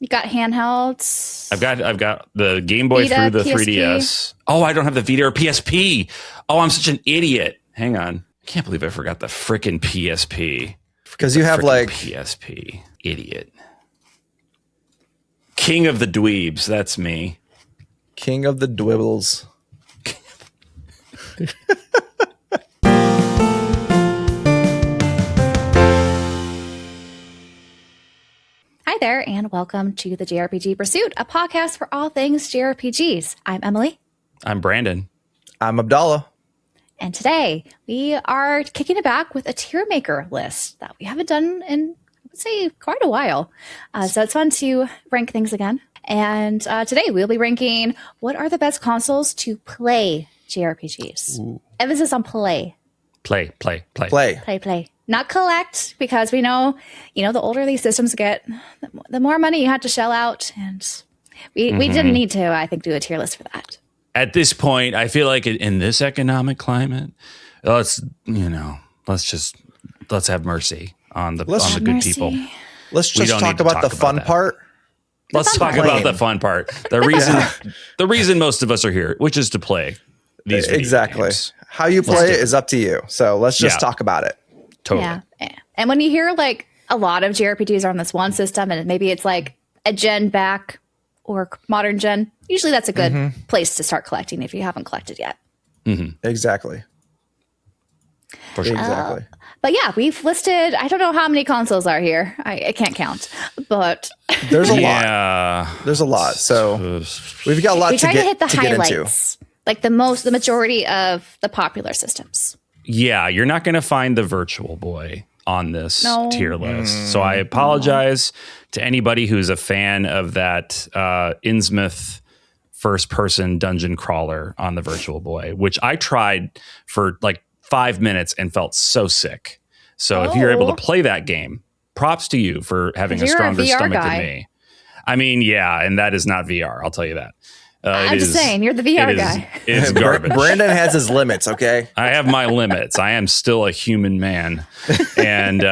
You got handhelds. I've got the Game Boy Vita, through the PSP. 3DS. Oh, I don't have the Vita or PSP. Oh, I'm such an idiot. Hang on. I can't believe I forgot the frickin' PSP. Because you have like PSP. Idiot. King of the dweebs. That's me. King of the Dwibbles. Hi there, and welcome to the JRPG Pursuit, a podcast for all things JRPGs. I'm Emily. I'm Branden. I'm Abdallah. And today we are kicking it back with a tier maker list that we haven't done in, I would say, quite a while. So it's fun to rank things again. And today we'll be ranking what are the best consoles to play JRPGs. Ooh. Emphasis on play. Play. Play. Not collect, because we know, the older these systems get, the more money you have to shell out. And we didn't need to, I think, do a tier list for that. At this point, I feel like in this economic climate, let's have mercy on the good people. Let's just talk about the fun part. Let's talk about the fun part. The reason most of us are here, which is to play these video games. How you play it is up to you. So let's just talk about it. Totally. Yeah. And when you hear like a lot of JRPGs are on this one system, and maybe it's like a gen back or modern gen, usually that's a good place to start collecting if you haven't collected yet. Exactly. For sure. Exactly. But yeah, we've listed, I don't know how many consoles are here. I can't count, but there's a lot. There's a lot. So we've got a lot we try to hit the get highlights, like the majority of the popular systems. Yeah, you're not going to find the Virtual Boy on this tier list. So I apologize to anybody who's a fan of that Innsmouth first-person dungeon crawler on the Virtual Boy, which I tried for like 5 minutes and felt so sick. So if you're able to play that game, props to you for having a stronger stomach than me. I mean, yeah, and that is not VR. I'll tell you that. I'm just saying, you're the VR guy. It's garbage. Branden has his limits, okay? I have my limits. I am still a human man. And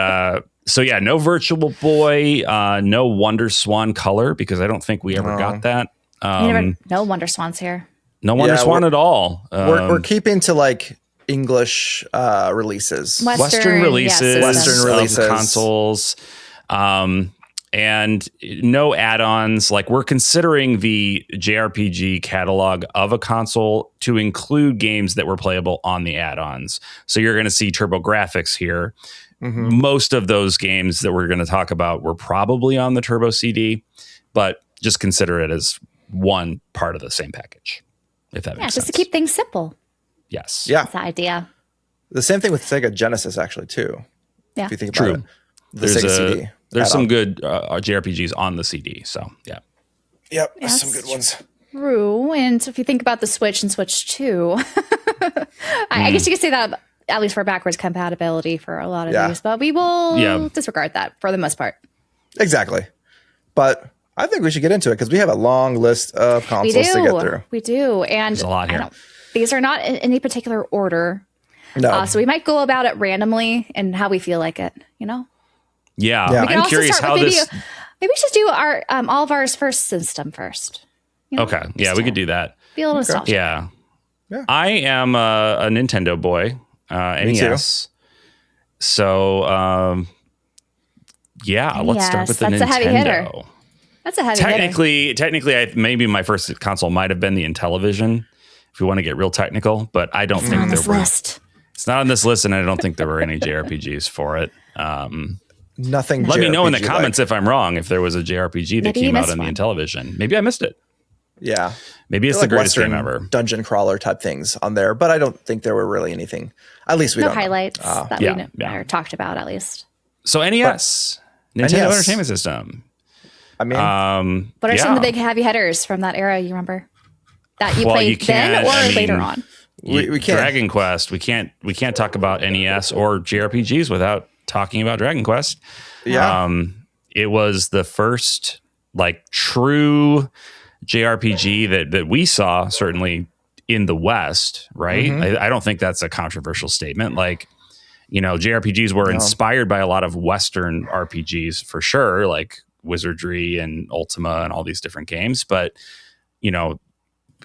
so, yeah, no Virtual Boy, no Wonder Swan Color, because I don't think we ever got that. No Wonder Swans here. No Wonder Swan at all. We're keeping to like English releases. Western releases. Western releases. Of consoles. And no add-ons. Like, we're considering the JRPG catalog of a console to include games that were playable on the add-ons. So you're going to see TurboGrafx here. Most of those games that we're going to talk about were probably on the Turbo CD, but just consider it as one part of the same package, if that makes sense. Just to keep things simple. Yes. Yeah. That's the idea. The same thing with Sega Genesis, actually, too. Yeah. If you think about it. The Sega CD. There's some good JRPGs on the CD, so yeah. Yep, some good ones. True, and if you think about the Switch and Switch 2, I guess you could say that at least for backwards compatibility for a lot of these, but we will disregard that for the most part. Exactly. But I think we should get into it because we have a long list of consoles to get through. We do, and there's a lot here. These are not in any particular order. No. So we might go about it randomly and how we feel like it, Yeah, I'm curious how this... Maybe we should do our all of ours first system first. Okay, yeah, we could do that. Be a little nostalgic. Yeah. I am a Nintendo boy, NES. So, let's start with the Nintendo. That's a heavy hitter. That's a heavy hitter. Technically, maybe my first console might have been the Intellivision, if we want to get real technical, but I don't think there were. It's not on this list, and I don't think there were any JRPGs for it. Nothing. Let me know in the comments if I'm wrong, if there was a JRPG that came out on the Intellivision. Maybe I missed it. Yeah. Maybe it's the greatest game ever. Dungeon crawler type things on there, but I don't think there were really anything. At least we don't know. Highlights that we talked about, at least. So NES, Nintendo Entertainment System. I mean, what are some of the big heavy hitters from that era you remember? That you played then or later on? We can't. Dragon Quest. We can't talk about NES or JRPGs without talking about Dragon Quest. Yeah. It was the first like true JRPG that we saw, certainly in the West, right? I don't think that's a controversial statement. Like, JRPGs were inspired by a lot of Western RPGs for sure, like Wizardry and Ultima and all these different games. But, you know,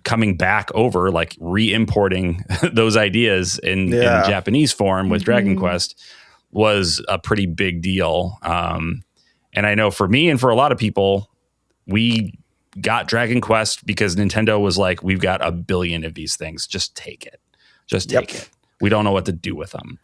coming back over, like re-importing those ideas in Japanese form with Dragon Quest was a pretty big deal. And I know for me and for a lot of people, we got Dragon Quest because Nintendo was like, we've got a billion of these things. Just take it. Just take it. We don't know what to do with them.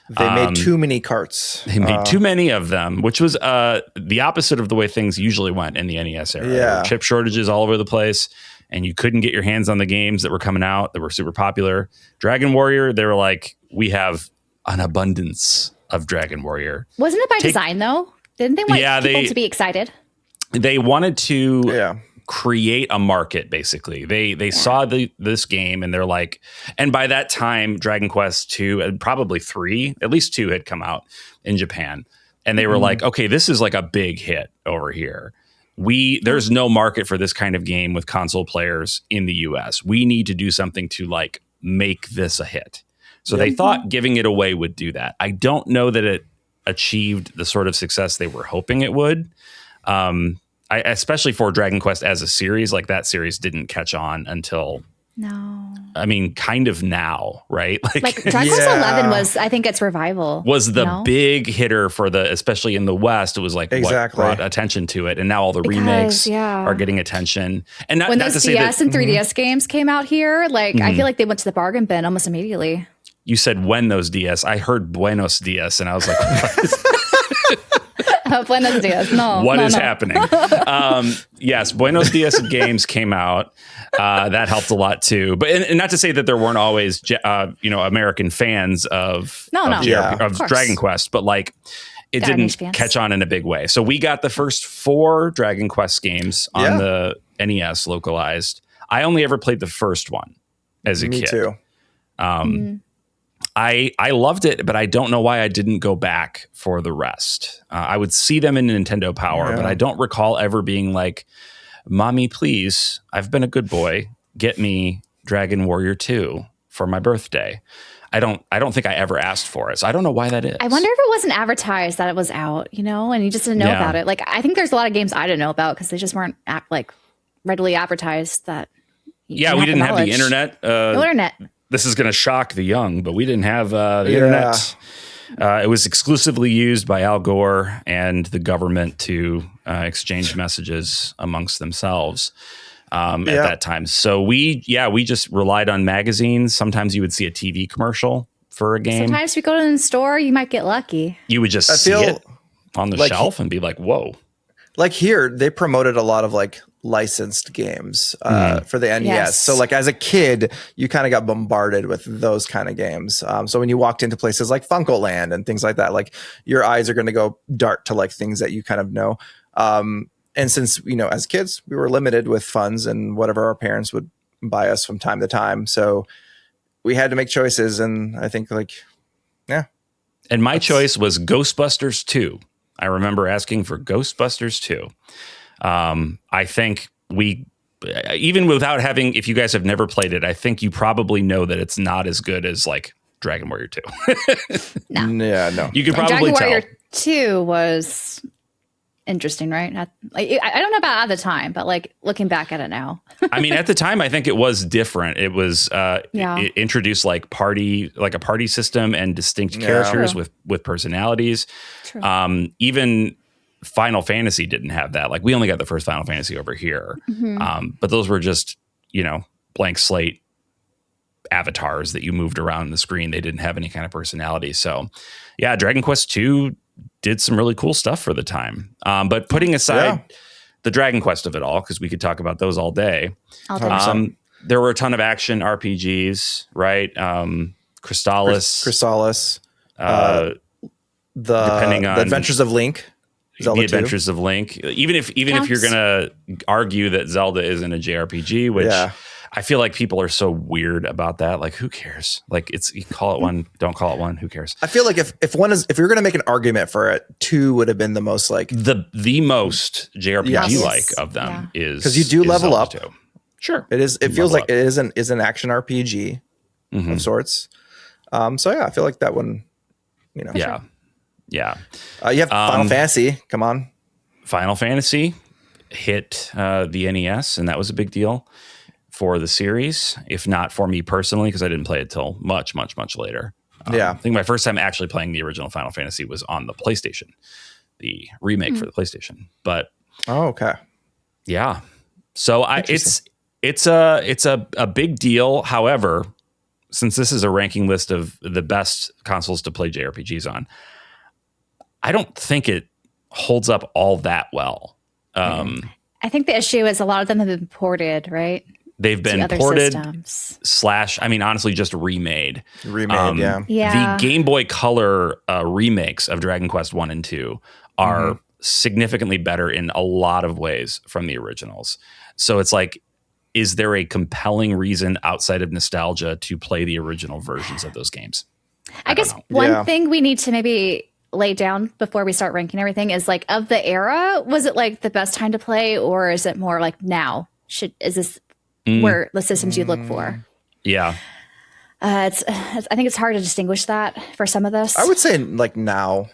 They made too many carts. They made too many of them, which was the opposite of the way things usually went in the NES era. There were chip shortages all over the place, and you couldn't get your hands on the games that were coming out that were super popular. Dragon Warrior, they were like, we have an abundance of Dragon Warrior. Wasn't it by design, though? Didn't they want people to be excited? They wanted to create a market, basically. They saw this game and they're like, and by that time, Dragon Quest 2 and probably 3, at least 2 had come out in Japan. And they were like, okay, this is like a big hit over here. There's no market for this kind of game with console players in the US. We need to do something to like make this a hit. So they thought giving it away would do that. I don't know that it achieved the sort of success they were hoping it would. Especially for Dragon Quest as a series, like that series didn't catch on until kind of now, right? Like Dragon Quest 11 was, I think its revival was the big hitter for especially in the West. It was like what brought attention to it, and now all the remakes are getting attention. And when those DS and 3DS games came out here, like I feel like they went to the bargain bin almost immediately. You said when those DS, I heard Buenos Dias, and I was like, Buenos Dias. What is happening? Yes, Buenos Dias games came out. That helped a lot too. But and not to say that there weren't always American fans of Dragon Quest, but like it didn't catch on in a big way. So we got the first 4 Dragon Quest games on the NES localized. I only ever played the first one as a kid. Me too. I loved it, but I don't know why I didn't go back for the rest. I would see them in Nintendo Power, but I don't recall ever being like, Mommy, please, I've been a good boy. Get me Dragon Warrior 2 for my birthday. I don't think I ever asked for it. So I don't know why that is. I wonder if it wasn't advertised that it was out, and you just didn't know about it. Like, I think there's a lot of games I didn't know about because they just weren't readily advertised that. We didn't have the internet. No internet. This is going to shock the young, but we didn't have the internet. It was exclusively used by Al Gore and the government to exchange messages amongst themselves at that time. So we just relied on magazines. Sometimes you would see a TV commercial for a game. Sometimes if you go to the store, you might get lucky. You would just see it on the shelf and be like, whoa. Like here, they promoted a lot of like licensed games for the NES. Yes. So like as a kid, you kind of got bombarded with those kind of games. So when you walked into places like Funko Land and things like that, like your eyes are going to go dart to like things that you kind of know. And since, as kids, we were limited with funds and whatever our parents would buy us from time to time. So we had to make choices. And I think And my choice was Ghostbusters 2. I remember asking for Ghostbusters 2. I think even without having, if you guys have never played it, I think you probably know that it's not as good as like Dragon Warrior 2. No. Yeah, no. You could probably Dragon tell. Warrior 2 was interesting, right? I don't know about at the time, but like looking back at it now. I mean, at the time, I think it was different. It was it introduced like a party system and distinct characters with personalities. True. Even Final Fantasy didn't have that. Like we only got the first Final Fantasy over here, but those were just blank slate avatars that you moved around the screen. They didn't have any kind of personality. So, yeah, Dragon Quest 2 did some really cool stuff for the time. But putting aside the Dragon Quest of it all, because we could talk about those all day. There were a ton of action RPGs, right? Chrysalis. Depending on the Adventures of Link. Zelda the Adventures 2. Of Link. Even if you're gonna argue that Zelda isn't a JRPG, which I feel like people are so weird about that. Like, who cares? Like, you call it one, don't call it one. Who cares? I feel like if you're gonna make an argument for it, 2 would have been the most like the most JRPG like of them is because you do level Zelda up. 2. Sure, it is. It feels like it is an action RPG of sorts. So I feel like that one. Yeah. You have Final Fantasy. Come on. Final Fantasy hit the NES, and that was a big deal for the series, if not for me personally, because I didn't play it till much, much, much later. I think my first time actually playing the original Final Fantasy was on the PlayStation, the remake for the PlayStation. But yeah, so it's a big deal. However, since this is a ranking list of the best consoles to play JRPGs on, I don't think it holds up all that well. I think the issue is a lot of them have been ported, right? They've been ported / I mean, honestly, just remade. Yeah. The Game Boy Color remakes of Dragon Quest 1 and 2 are significantly better in a lot of ways from the originals. So it's like, is there a compelling reason outside of nostalgia to play the original versions of those games? I guess one thing we need to maybe lay down before we start ranking everything is like, of the era, was it like the best time to play, or is it more like now? Is this where the systems you look for? Yeah. I think it's hard to distinguish that for some of this. I would say like now.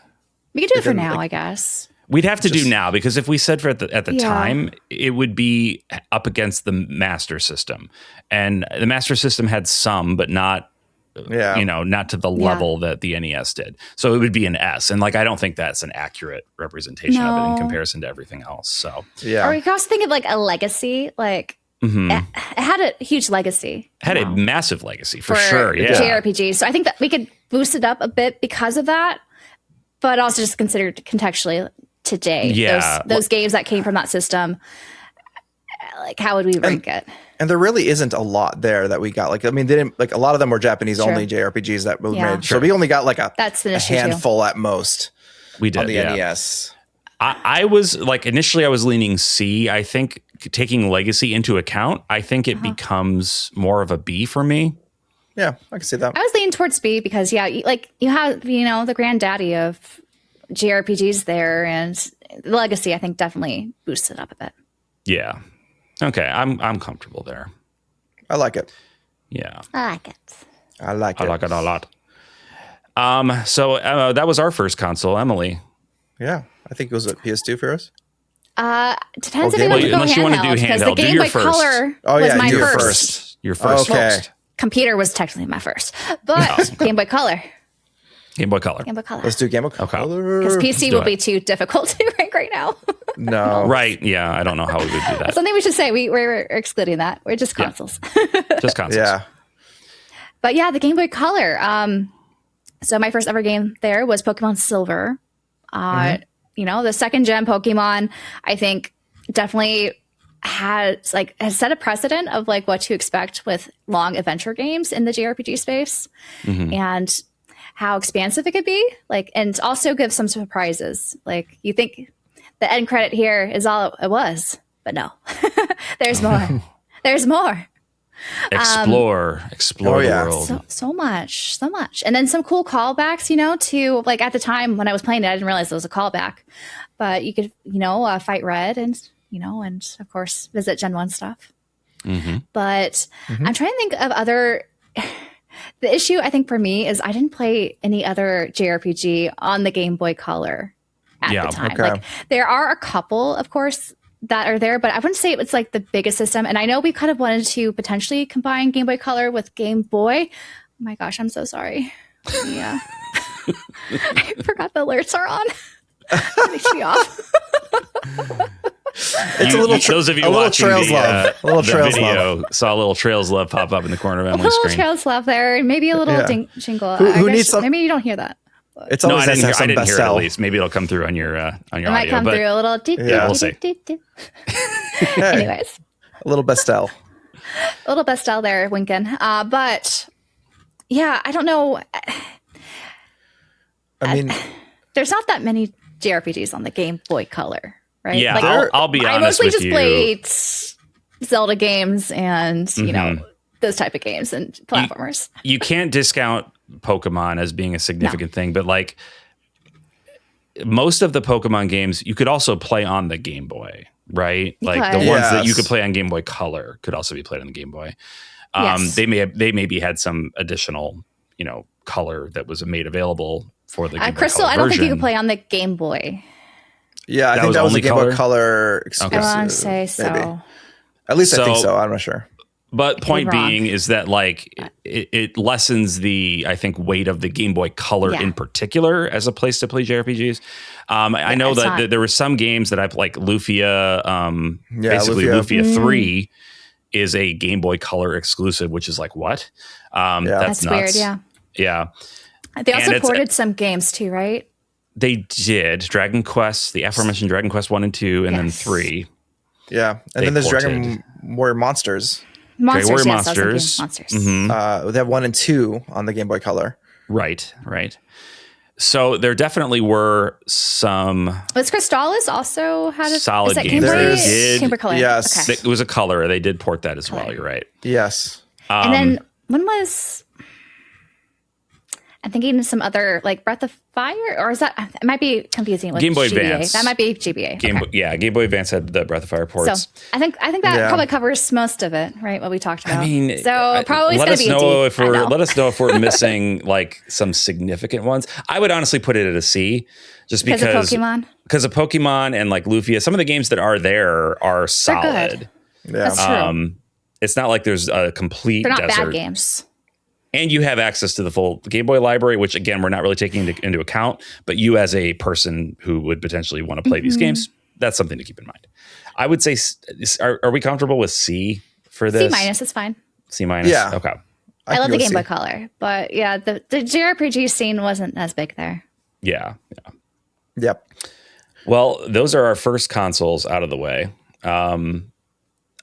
We could do it for now, I guess. We'd have to do now, because if we said at the time, it would be up against the Master System. And the Master System had some, but not, not to the level that the NES did. So it would be an S. And like, I don't think that's an accurate representation of it in comparison to everything else. So, Or we could also think of like a legacy, like, it had a huge legacy. Had a massive legacy for sure. Yeah. JRPG. So I think that we could boost it up a bit because of that, but also just considered contextually today. Yeah. Those games that came from that system, like, how would we rank it? And there really isn't a lot there that we got. Like, I mean, they didn't, like, a lot of them were Japanese only JRPGs that were made. So we only got like a handful at most. We did on the NES. I was like, initially I was leaning C. I think taking legacy into account, I think it becomes more of a B for me. Yeah, I can see that. I was leaning towards B because, you have, the granddaddy of JRPGs there, and the legacy, I think, definitely boosts it up a bit. Yeah. Okay, I'm comfortable there. I like it. Yeah. I like it. I like it a lot. So that was our first console, Emily. Yeah, I think it was a PS2 for us. Depends if you want to go unless you want to do handheld. The Game Boy Color was my first. Your first. Okay. Computer was technically my first, but Game Boy Color. Game Boy Color. Let's do Game Boy Color. Because PC will be too difficult to rank right now. No. Right. Yeah. I don't know how we would do that. Something we should say. We're excluding that. We're just consoles. Just consoles. Yeah. But yeah, the Game Boy Color. So my first ever game there was Pokemon Silver. The second gen Pokemon, I think, definitely has set a precedent of like what to expect with long adventure games in the JRPG space, and how expansive it could be. Like, and also give some surprises. Like, you think the end credit here is all it was, but no, there's more. There's more. Explore the world. So much. And then some cool callbacks, to like at the time when I was playing it, I didn't realize it was a callback, but you could, fight Red and of course visit Gen 1 stuff. But I'm trying to think of other, the issue I think for me is I didn't play any other JRPG on the Game Boy Color at the time. Okay. Like, there are a couple, of course, that are there, but I wouldn't say it's like the biggest system. And I know we kind of wanted to potentially combine Game Boy Color with Game Boy. Oh my gosh, I'm so sorry. Yeah. I forgot the alerts are on. That makes me off. It's a little those of you watching Trails Love. A little Trails video Love. Saw a little Trails Love pop up in the corner of Emily's screen. A little Trails Love there, and maybe a little jingle. Who needs some? Maybe you don't hear that. It's always I didn't hear it Bestel. at least. Maybe it'll come through on your It audio. might come through a little. We'll see. Anyways, a little Bestel. A little Bestel there, Winkin. But yeah, I don't know. I mean, there's not that many JRPGs on the Game Boy Color, right? Yeah, like, I'll be honest with you. I mostly just played Zelda games and those type of games and platformers. You can't discount Pokemon as being a significant thing, but like most of the Pokemon games you could also play on the Game Boy, right? Like the ones that you could play on Game Boy Color could also be played on the Game Boy. They maybe had some additional, color that was made available for the Game Boy Crystal, Color I don't version. think you could play on the Game Boy. Yeah, I think that was a Game Boy Color exclusive. I want to say so. Maybe. At least I think so. I'm not sure. But point being is that like it lessens the, I think, weight of the Game Boy Color in particular as a place to play JRPGs. I know that there were some games that I've like Lufia, basically Lufia 3 is a Game Boy Color exclusive, which is like, what? That's nuts. Weird, yeah. They also ported some games too, right? They did. Dragon Quest, the aforementioned Dragon Quest 1 and 2, and then 3. Yeah. And then there's Dragon Warrior Monsters. Monsters. Mm-hmm. They have 1 and 2 on the Game Boy Color. Right. So there definitely were some. Was Crystalis also had a solid games? Game Boy Color. Yes. Okay. It was a color. They did port that as well. You're right. Yes. And then when was? I'm thinking some other like Breath of Fire, or is that? It might be confusing with Game Boy GBA. Advance. That might be GBA. Game Boy Advance had the Breath of Fire ports. So I think that probably covers most of it, right? What we talked about. I mean, so probably let us know if we're missing like some significant ones. I would honestly put it at a C, just because of Pokemon. Because of Pokemon and like Lufia, some of the games that are there are solid. Yeah. That's true. It's not like there's a complete. They're not desert. bad games. And you have access to the full Game Boy library, which, again, we're not really taking into account. But you as a person who would potentially want to play these games, that's something to keep in mind. I would say, are we comfortable with C for this? C- is fine. C-? Yeah. Okay. I love the Game Boy Color. But yeah, the JRPG scene wasn't as big there. Yeah. Yep. Well, those are our first consoles out of the way.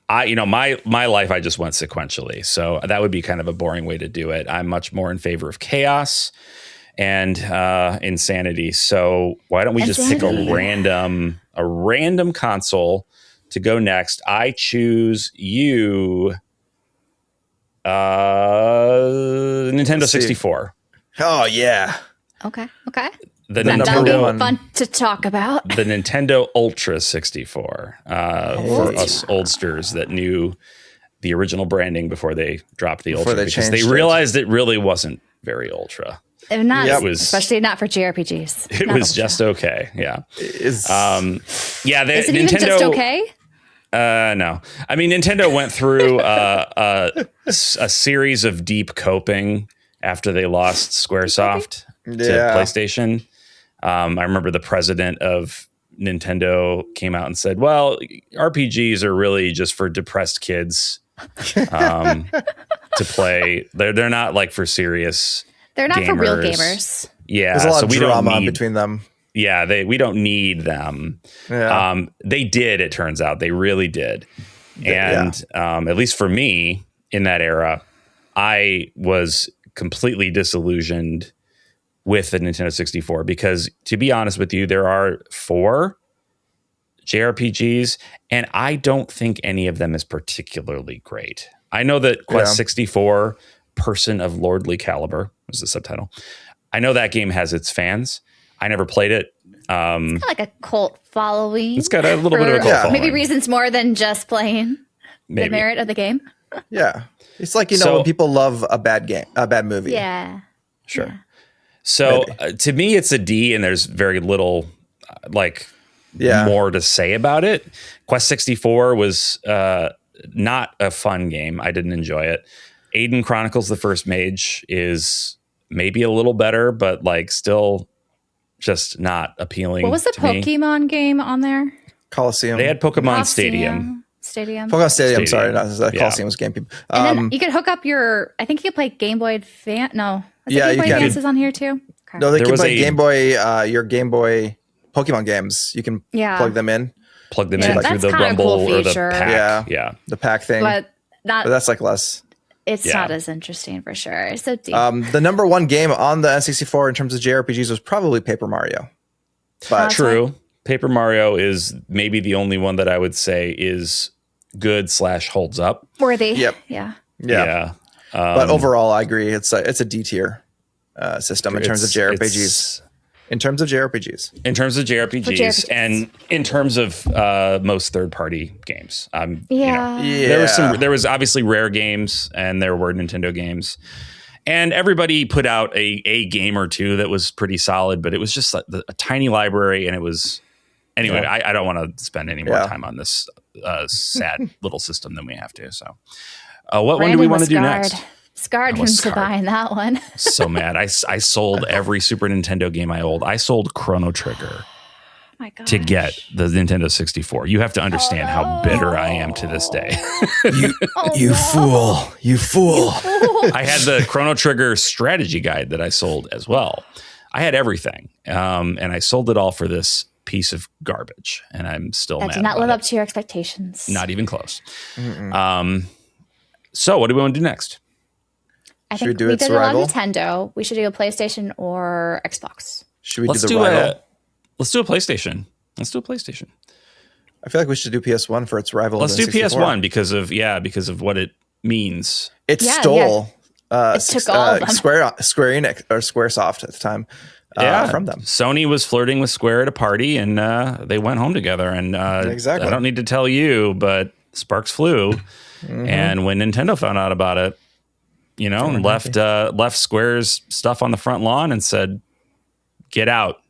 My life, I just went sequentially. So that would be kind of a boring way to do it. I'm much more in favor of chaos and insanity. So why don't we just pick a random console to go next? I choose you, Nintendo 64. Oh, yeah. Okay. That'll be fun to talk about. The Nintendo Ultra 64 for us oldsters that knew the original branding before they dropped the Ultra, because they realized it really wasn't very Ultra. Especially not for JRPGs. It was just okay. Yeah. Is it Nintendo, even just okay? No. I mean, Nintendo went through a series of deep coping after they lost Squaresoft to PlayStation. I remember the president of Nintendo came out and said, well, RPGs are really just for depressed kids to play. They're not like for serious They're not gamers. for real gamers. Yeah. There's a lot of drama between them. Yeah, we don't need them. Yeah. They did, it turns out. They really did. And at least for me in that era, I was completely disillusioned with the Nintendo 64, because to be honest with you, there are 4 JRPGs and I don't think any of them is particularly great. I know that Quest 64, Person of Lordly Caliber was the subtitle. I know that game has its fans. I never played it. It's kind of like a cult following. It's got a little bit of a cult following. Maybe reasons more than just playing the merit of the game. Yeah. It's like, when people love a bad movie. Yeah. Sure. Yeah. So to me, it's a D, and there's very little more to say about it. Quest 64 was not a fun game. I didn't enjoy it. Aiden Chronicles: The First Mage is maybe a little better, but still just not appealing. What was the Pokemon game on there? Coliseum. They had Pokemon Stadium. Pokemon Stadium. Sorry, not Coliseum was GameCube. And then you could hook up I think you could play Game Boy Advance. No, Game Boy Advance is on here too. Okay. No, they can play Game Boy. Your Game Boy Pokemon games. You can plug them in. Plug them in through the Rumble or the pack. Yeah, the pack thing. But that's less. It's not as interesting for sure. So deep. The number one game on the N64 in terms of JRPGs was probably Paper Mario. But true. Paper Mario is maybe the only one that I would say is good / holds up. Worthy. Yep. Yeah. But overall, I agree. It's a D tier system in terms of JRPGs. In terms of JRPGs, and in terms of most third-party games, there was obviously Rare games, and there were Nintendo games, and everybody put out a game or two that was pretty solid, but it was just a tiny library, and it was Anyway, I don't want to spend any more time on this sad little system than we have to. So, what one do we want to do next? Scarred into buying that one. So mad. I sold every Super Nintendo game I owned. I sold Chrono Trigger to get the Nintendo 64. You have to understand how bitter I am to this day. You fool. I had the Chrono Trigger strategy guide that I sold as well. I had everything. And I sold it all for this piece of garbage. And I'm still mad. That did not live up to your expectations. Not even close. So what do we want to do next? I think we did a lot of Nintendo. We should do a PlayStation or Xbox. Should we do the rival? Let's do a PlayStation. I feel like we should do PS1 for its rival. Let's do PS1 because of what it means. It stole it took all of them. Square Enix or Squaresoft at the time from them. Sony was flirting with Square at a party, and they went home together. And exactly. I don't need to tell you, but sparks flew. And when Nintendo found out about it, left Square's stuff on the front lawn and said, "Get out."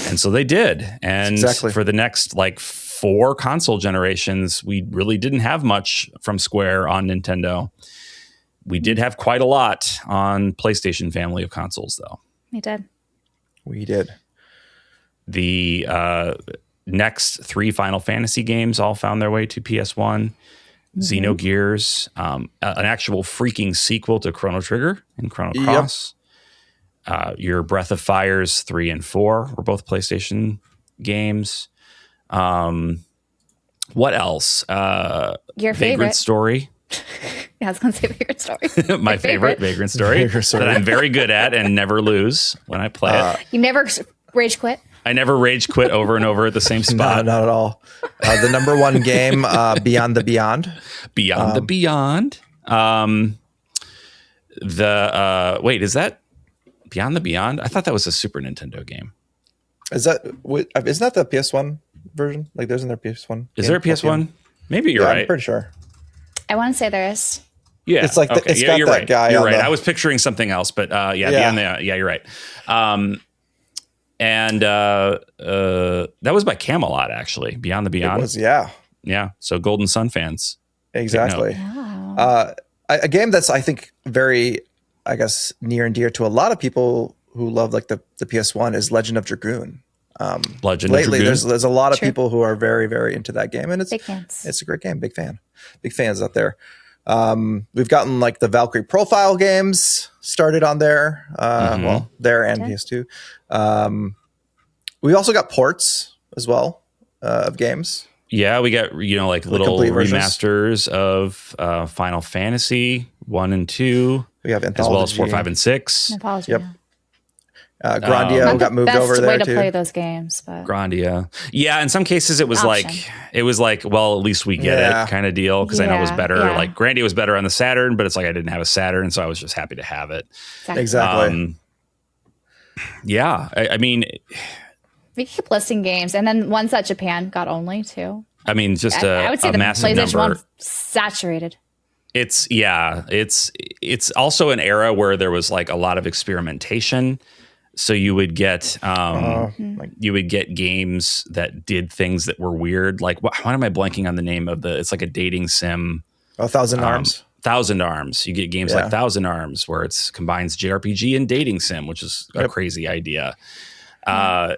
And so they did. And for the next 4 console generations, we really didn't have much from Square on Nintendo. We did have quite a lot on PlayStation family of consoles, though. We did. The next 3 Final Fantasy games all found their way to PS1. Xenogears, an actual freaking sequel to Chrono Trigger and Chrono Cross. Your Breath of Fires 3 and 4 were both PlayStation games. What else? Your Vagrant favorite Story. I was going to say Vagrant Story. My favorite Vagrant Story that I'm very good at and never lose when I play it. You never rage quit? I never rage quit over and over at the same spot. No, not at all. The number 1 game, Beyond the Beyond. Beyond the Beyond. Wait, is that Beyond the Beyond? I thought that was a Super Nintendo game. Isn't that the PS1 version? Isn't there PS1? Is there a PS1? Maybe you're right. I'm pretty sure. I want to say there is. Yeah, it's like okay. it's got you're that right. guy. You're right. I was picturing something else, but Beyond the, you're right. And that was by Camelot, actually. Beyond the Beyond. It was, yeah. So Golden Sun fans, exactly. A game that's I think very, near and dear to a lot of people who love the PS1 is Legend of Dragoon. Lately, there's a lot of people who are very, very into that game, and big fans. It's a great game. Big fans out there. We've gotten the Valkyrie Profile games started on there. There and PS2. We also got ports as well of games. Yeah, we got little remasters of Final Fantasy 1 and 2. We have as well as 4, 5, and 6. Anthology, yep. Grandia got moved over there too. Not the best way to play those games, but Grandia. Yeah, in some cases it was well, at least we get it kind of deal, because I know it was better. Grandia was better on the Saturn, but it's I didn't have a Saturn, so I was just happy to have it. Exactly. I mean, we keep listing games, and then ones that Japan got only too. I mean, just I would say the massive PlayStation number. 1 saturated. It's also an era where there was a lot of experimentation. So you would get games that did things that were weird. Why am I blanking on the name of it's a dating sim? Thousand Arms. Thousand Arms. You get games like Thousand Arms where it combines JRPG and dating sim, which is a crazy idea. Almost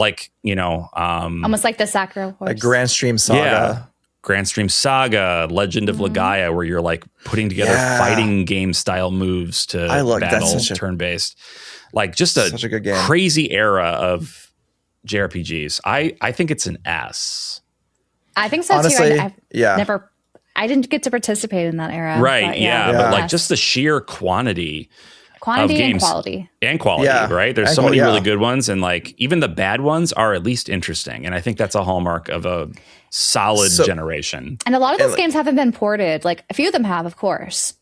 like the Sakura horse. Grand Stream Saga. Yeah. Grand Stream Saga, Legend of Legaia, where you're putting together fighting game style moves to battle turn-based. Just a good game. Crazy era of JRPGs. I think it's an S. I think so honestly, too. I didn't get to participate in that era. Right, but just the sheer quantity of games and quality, right? There's so many really good ones, and even the bad ones are at least interesting. And I think that's a hallmark of a solid generation. And a lot of those games haven't been ported. A few of them have, of course,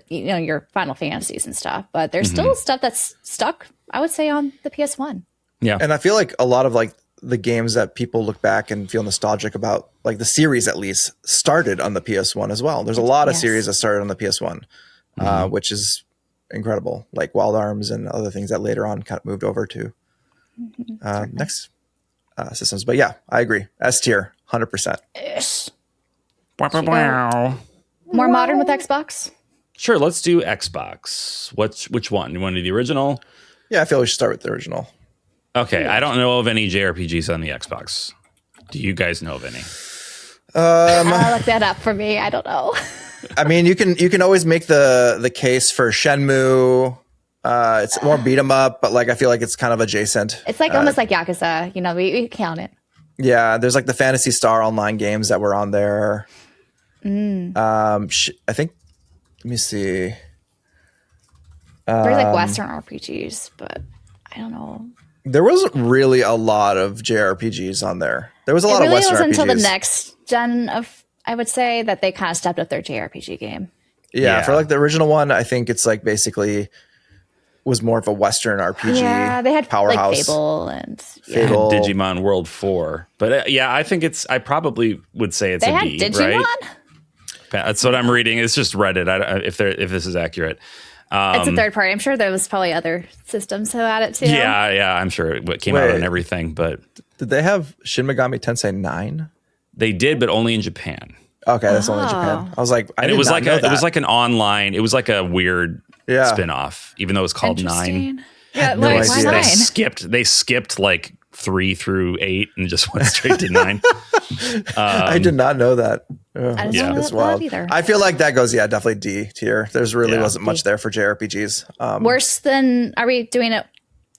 your Final Fantasies and stuff. But there's still stuff that's stuck, I would say, on the PS1. Yeah, and I feel like a lot of the games that people look back and feel nostalgic about, the series at least, started on the PS1 as well. There's a lot of series that started on the PS1, which is incredible, like Wild Arms and other things that later on kind of moved over to. Next, systems. But yeah, I agree. S tier, 100%. Ish. Wow. More modern with Xbox? Sure, let's do Xbox. Which one? You want to do the original? Yeah, I feel we should start with the original. Okay, I don't know of any JRPGs on the Xbox. Do you guys know of any? I'll look that up for me. I don't know. I mean, you can always make the case for Shenmue. It's more beat 'em up, but like I feel like it's kind of adjacent. It's like almost like Yakuza. You know, we count it. Yeah, there's like the Phantasy Star Online games that were on there. I think. Let me see. There's like Western RPGs, but I don't know. There wasn't really a lot of JRPGs on there. There was a lot of Western RPGs. It was until the next gen of, I would say, that they kind of stepped up their JRPG game. Yeah, for like the original one, I think it's like basically was more of a Western RPG. Yeah, they had powerhouse. like Fable and Fable. Digimon World 4. But yeah, I think I probably would say it's a D, Digimon? right? That's what I'm reading. It's just Reddit. If this is accurate. It's a third party. I'm sure there was probably other systems who had it too. Yeah, I'm sure it came out on everything. But did they have Shin Megami Tensei 9? They did, but only in Japan. Okay, that's only in Japan. I was like, it was like an online. It was like a weird spin-off, even though it was called 9. Yeah, no why idea. 9? They skipped like 3 through 8 and just went straight to 9. I did not know that. I didn't know that either. I feel like that goes, definitely D tier. There's really wasn't much there for JRPGs. Worse than, are we doing it?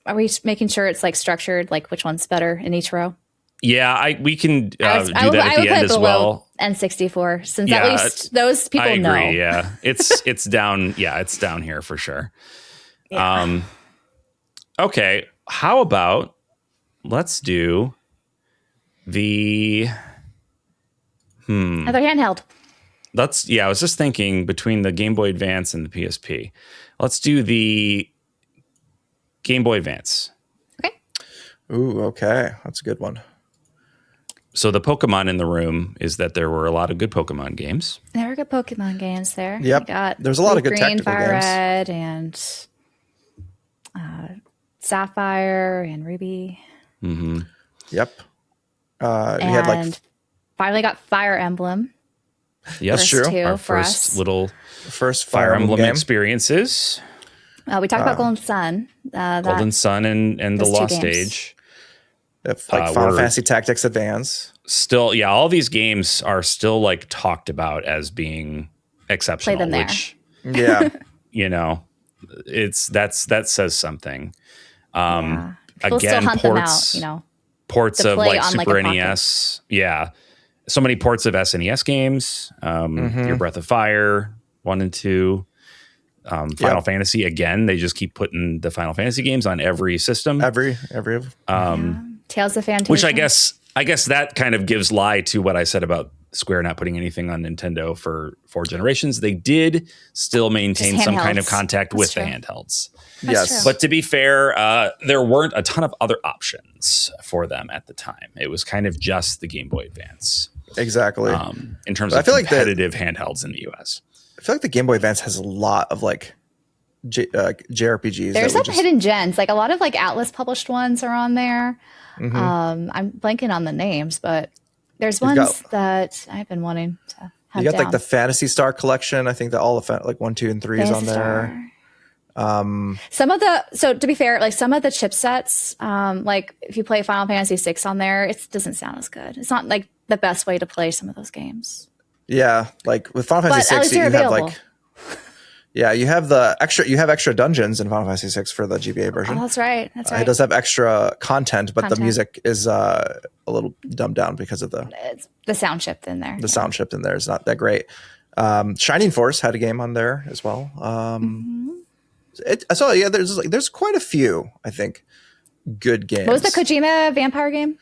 Are we making sure it's like structured, like which one's better in each row? Yeah, we can do that at the end as well. N64, since at least those people know. I agree. Yeah, it's down. Yeah, it's down here for sure. Yeah. Okay, how about let's do the other handheld. I was just thinking between the Game Boy Advance and the PSP. Let's do the Game Boy Advance. Okay. Ooh, okay. That's a good one. So the Pokemon in the room is that there were a lot of good Pokemon games. There were good Pokemon games there. Yep. There's a lot of good Green, technical Fire games. Red, and Sapphire and Ruby. Mm-hmm. Yep. We and had like finally got Fire Emblem. Yes, true. Our first Fire Emblem game. experiences. We talked about Golden Sun. Golden Sun and the Lost games. Age. Like Final Fantasy Tactics Advance. Still, all these games are still like talked about as being exceptional. Play them there. Which, that says something. People Again, still hunt them out, ports of like Super like NES. Yeah. So many ports of SNES games. Your Breath of Fire 1 and 2. Final Fantasy, again, they just keep putting the Final Fantasy games on every system. Every Tales of Phantasy. Which I guess that kind of gives lie to what I said about Square not putting anything on Nintendo for 4 generations. They did still maintain some kind of contact with the handhelds. Yes. But to be fair, there weren't a ton of other options for them at the time. It was kind of just the Game Boy Advance. Exactly. In terms of competitive handhelds in the US. I feel like the Game Boy Advance has a lot of like JRPGs. There's some hidden gems. Like a lot of like Atlas published ones are on there. I'm blanking on the names, but there's ones that I've been wanting to have. You got like the Phantasy Star collection. I think that all the like 1, 2, and 3 is on there. Some of so to be fair, like some of the chipsets, like if you play Final Fantasy 6 on there, it doesn't sound as good. It's not like the best way to play some of those games. Yeah, like with Final Fantasy 6, you have like, you have extra dungeons in Final Fantasy 6 for the GBA version. Oh, that's right. It does have extra content, but the music is a little dumbed down because of the sound chip in there. The sound chip in there is not that great. Shining Force had a game on there as well. There's quite a few, I think, good games. What was the Kojima vampire game?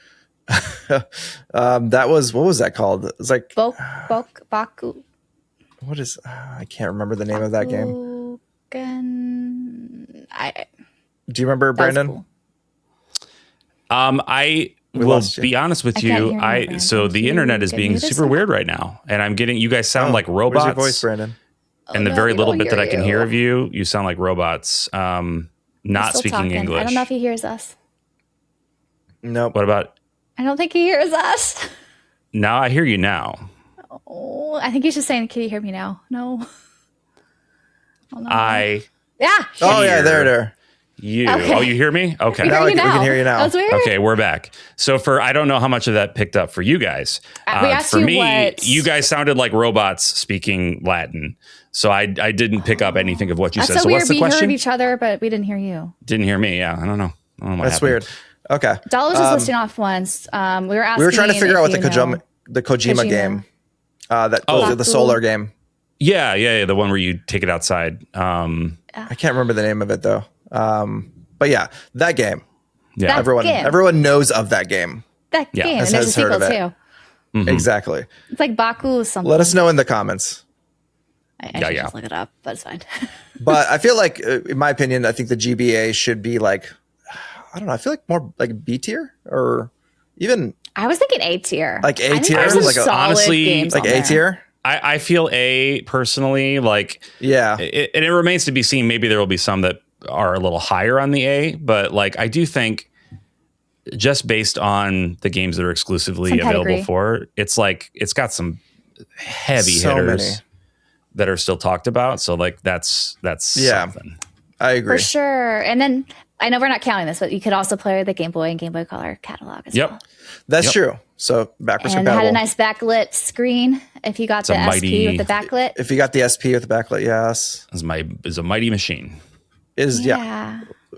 That was, what was that called? It was like Baku. What is? I can't remember the name of that game. Do you remember, Branden? Cool. I will be honest with you. So the internet is being super weird right now, and I'm getting. You guys sound like robots. Where's your voice, Branden? And the very little bit that I can hear of you, you sound like robots. Not speaking English. I don't know if he hears us. Nope. What about? I don't think he hears us. Now I hear you now. Oh, I think he's just saying, "Can you hear me now?" No. Oh, no. Yeah. Oh yeah, there. You. Okay. Oh, you hear me? Okay. We can hear you now. That was weird. Okay, we're back. So I don't know how much of that picked up for you guys. We asked for you me, what... you guys sounded like robots speaking Latin. So I didn't pick up anything of what you said. So what's the question? We heard each other, but we didn't hear you. Didn't hear me. Yeah, I don't know. That's weird. Okay. Abdallah was just listing off ones. We were asking. We were trying to figure out what the Kojima game, the solar game. Yeah. The one where you take it outside. I can't remember the name of it though. But yeah, that game. Yeah, everyone knows of that game. That game, and there's a sequel too. Mm-hmm. Exactly. It's like Baku something. Let us know in the comments. I should just look it up, but it's fine. But I feel like, in my opinion, I think the GBA should be like, I don't know. I feel like more like B tier or even. I was thinking A tier. Like A tier, like honestly, like A tier. I feel A personally, like and it remains to be seen. Maybe there will be some that are a little higher on the A, but like I do think just based on the games that are exclusively available for, it's like it's got some heavy hitters that are still talked about. So like that's something. I agree for sure. And then I know we're not counting this, but you could also play the Game Boy and Game Boy Color catalog as well. That's true. So backwards compatible. And it had a nice backlit screen if you got the SP with the backlit. If you got the SP with the backlit, yes. It's a mighty machine.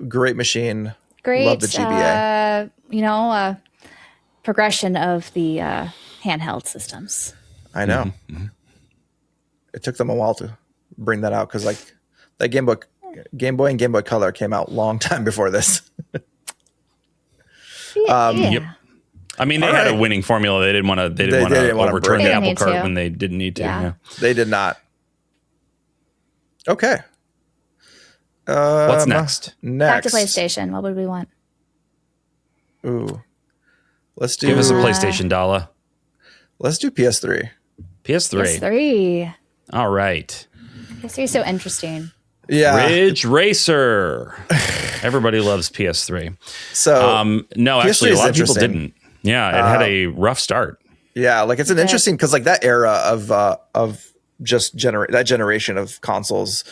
Great machine. Great. Love the GBA. Progression of the handheld systems. I know. Mm-hmm. It took them a while to bring that out because like that Game Boy and Game Boy Color came out a long time before this. Yep. I mean, they had a winning formula. They didn't want to overturn the apple cart when they didn't need to. Yeah. They did not. Okay. What's next? Back to PlayStation. What would we want? Ooh. Give us a PlayStation, Dalla. Let's do PS3. PS3. All right. PS3 is so interesting. Yeah. Ridge Racer. Everybody loves PS3. So no, actually, a lot of people didn't. Yeah, it had a rough start. Yeah, like it's an interesting because like that era of just that generation of consoles,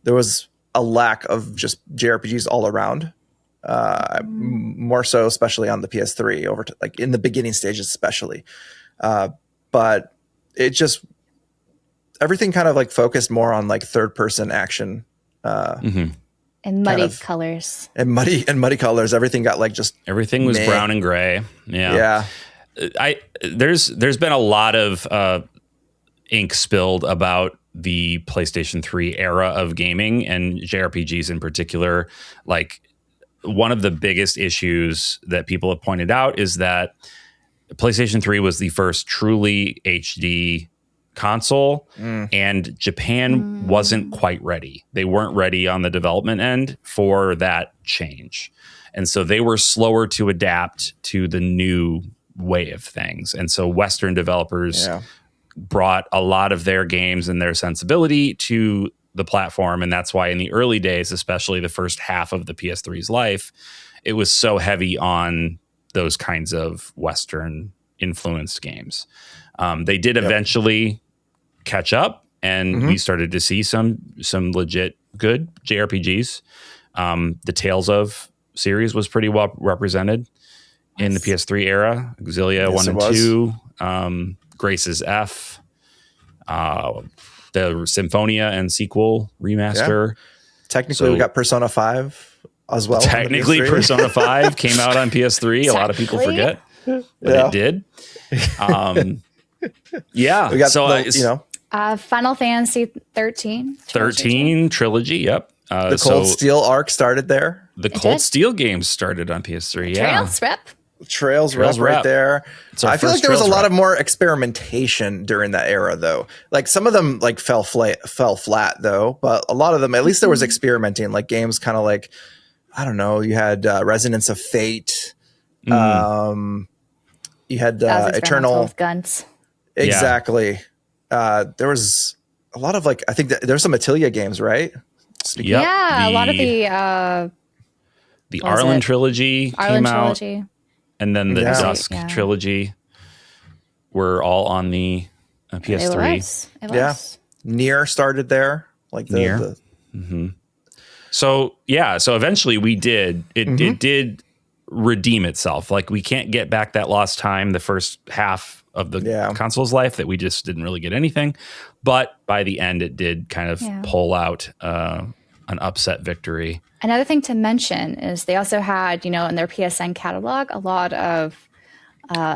there was a lack of just JRPGs all around. More so, especially on the PS3, over to like in the beginning stages, especially. But it just everything kind of like focused more on like third person action. And muddy colors. And muddy colors. Everything got like just everything was brown and gray. Yeah. There's been a lot of ink spilled about the PlayStation 3 era of gaming and JRPGs in particular. Like one of the biggest issues that people have pointed out is that PlayStation 3 was the first truly HD console, and Japan wasn't quite ready. They weren't ready on the development end for that change. And so they were slower to adapt to the new way of things. And so Western developers brought a lot of their games and their sensibility to the platform. And that's why in the early days, especially the first half of the PS3's life, it was so heavy on those kinds of Western influenced games. They did eventually catch up, and we started to see some legit good JRPGs. The Tales of series was pretty well represented in the PS3 era. Xillia 1 and 2, Grace's F, the Symphonia and sequel remaster. Technically, we got Persona 5 as well. Technically, Persona 5 came out on PS3. A lot of people forget, but it did. We got Final Fantasy 13 trilogy. Yep. The Cold Steel arc started there. The Cold Steel games started on PS3. Trails Rep right there. I feel like there was a lot of more experimentation during that era, though. Like some of them like fell flat, though. But a lot of them, at least there was experimenting. Like games kind of like, I don't know. You had Resonance of Fate. You had Eternal with guns. Exactly. There was a lot of like, I think there's some Atelier games, right? A lot of the Arlen trilogy came out. and then the Dusk trilogy were all on the PS3. It was. Nier started there, like Nier. So eventually we did. It did redeem itself. Like, we can't get back that lost time, the first half of the console's life, that we just didn't really get anything. But by the end, it did kind of pull out an upset victory. Another thing to mention is they also had, in their PSN catalog, a lot of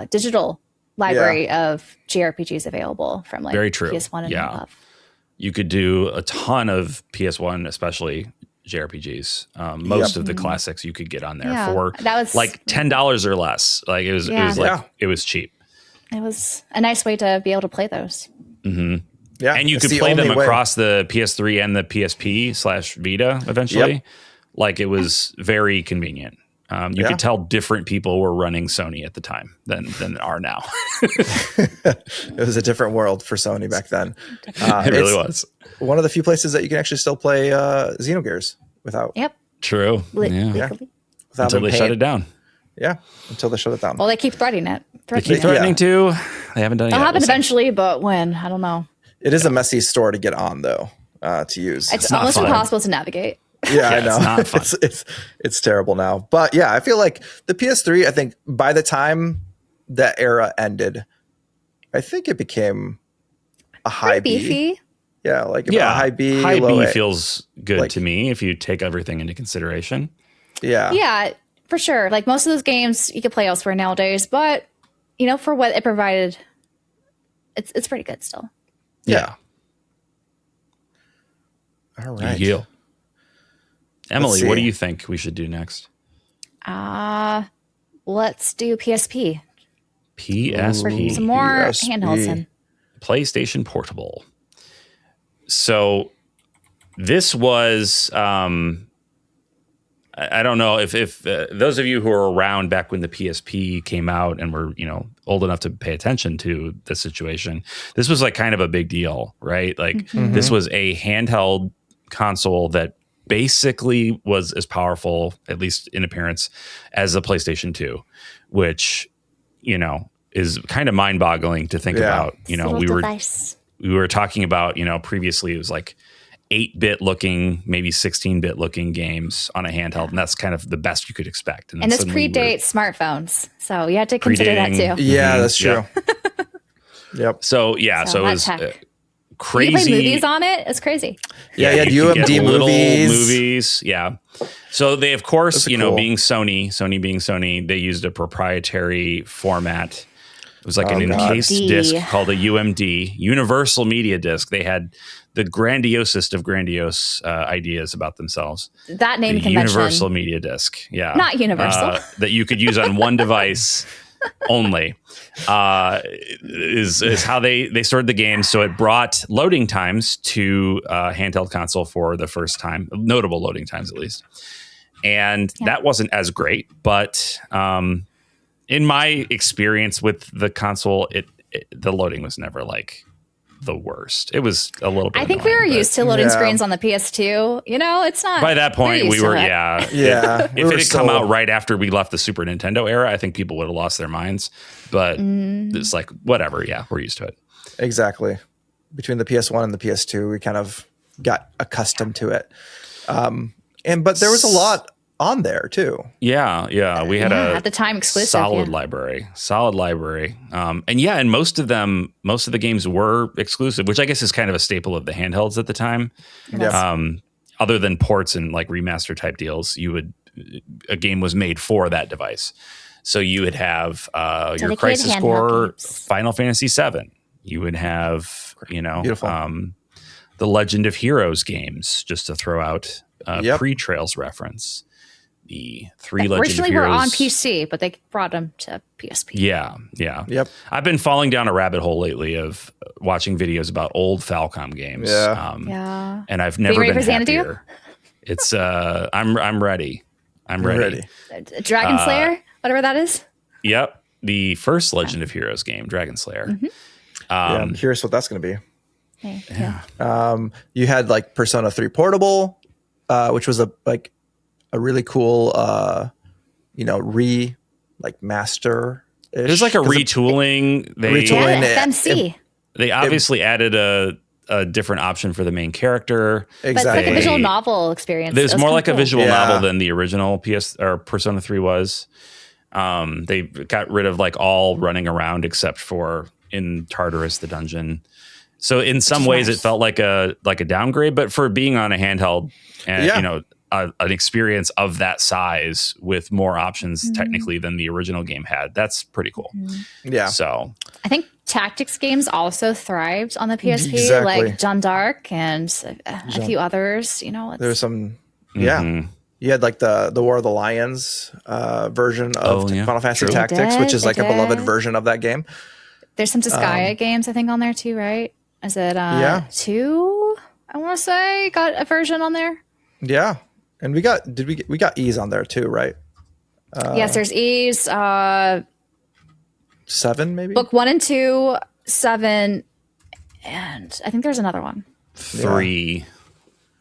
digital library of JRPGs available from like Very true. PS1 and above. You could do a ton of PS1, especially JRPGs. Most of the classics you could get on there for like $10 or less. Like it was cheap. It was a nice way to be able to play those. Yeah, and you could play them across the PS3 and the PSP/Vita eventually. Like, it was very convenient. You could tell different people were running Sony at the time than are now. It was a different world for Sony back then. It really was. One of the few places that you can actually still play Xenogears without. True. Until they shut it down. Yeah, until they shut it down. Well, they keep threatening it. They keep threatening to. They haven't done it yet. It'll happen eventually, but when? I don't know. It is a messy store to get on, though, to use. It's almost impossible to navigate. Yeah, I know. It's not fun. It's terrible now. But yeah, I feel like the PS3, I think by the time that era ended, I think it became a high B. Beefy. Yeah, like a high B. High low B A. feels good to me if you take everything into consideration. Yeah. Yeah, for sure. Like, most of those games you could play elsewhere nowadays, but for what it provided, it's pretty good still. Yeah. All right. Deal. Emily, what do you think we should do next? Let's do PSP. PSP. Some more handhelds in. PlayStation Portable. So this was, I don't know if those of you who were around back when the PSP came out and were, old enough to pay attention to the situation, this was like kind of a big deal, right? Like this was a handheld console that basically was as powerful, at least in appearance, as the PlayStation 2, which, is kind of mind-boggling to think about. We were talking about, previously it was like 8-bit looking, maybe 16-bit looking games on a handheld, and that's kind of the best you could expect. And this predates smartphones, so you had to consider that too. Yeah, that's true. Yep. So it was crazy. You play movies on it? It's crazy. Yeah, you had UMD movies. Yeah. So they, of course, being Sony being Sony, they used a proprietary format. It was like an encased disc called a UMD, Universal Media Disc. They had the grandiosest of grandiose ideas about themselves. That name convention. Universal Media Disc. Yeah. Not universal. That you could use on one device only. Is how they stored the game. So it brought loading times to handheld console for the first time, notable loading times at least. And that wasn't as great, but in my experience with the console, the loading was never like the worst. It was a little bit. I think we were used to loading screens on the PS2. It's not. By that point, we were. Yeah. If it had come out right after we left the Super Nintendo era, I think people would have lost their minds. But it's like, whatever. Yeah, we're used to it. Exactly. Between the PS1 and the PS2, we kind of got accustomed to it. But there was a lot on there too. Yeah. We had a at the time exclusive solid library. And most of the games were exclusive, which I guess is kind of a staple of the handhelds at the time. Yes. Other than ports and like remaster type deals, a game was made for that device. So you would have your Crisis Core, Final Fantasy VII. You would have the Legend of Heroes games, just to throw out pre-Trails reference. The 3 Legend of Heroes. Originally were on PC, but they brought them to PSP. Yeah. Yep. I've been falling down a rabbit hole lately of watching videos about old Falcom games. Yeah. And I've never been happier. It's I'm ready. I'm ready. Dragon Slayer, whatever that is. Yep. The first Legend of Heroes game, Dragon Slayer. I'm curious what that's going to be. Yeah. You had like Persona 3 Portable, which was a really cool, like master. There's like a retooling. They obviously added a different option for the main character. Exactly. But it's like a visual novel experience. There's more like a visual novel than the original Persona 3 was. They got rid of like all running around except for in Tartarus, the dungeon. So in some ways it felt like a downgrade, but for being on a handheld and an experience of that size with more options technically than the original game had, that's pretty cool. Yeah. So I think tactics games also thrived on the PSP, like Jeanne d'Arc and a few others. There's some, You had like the War of the Lions version of Final Fantasy Tactics, which is like a beloved version of that game. There's some Disgaea games, I think, on there too, right? Is it 2? I want to say got a version on there. Yeah, and we got Ease on there too, right? Yes, there's Ease. 7 maybe. Book 1 and 2, 7, and I think there's another one. 3.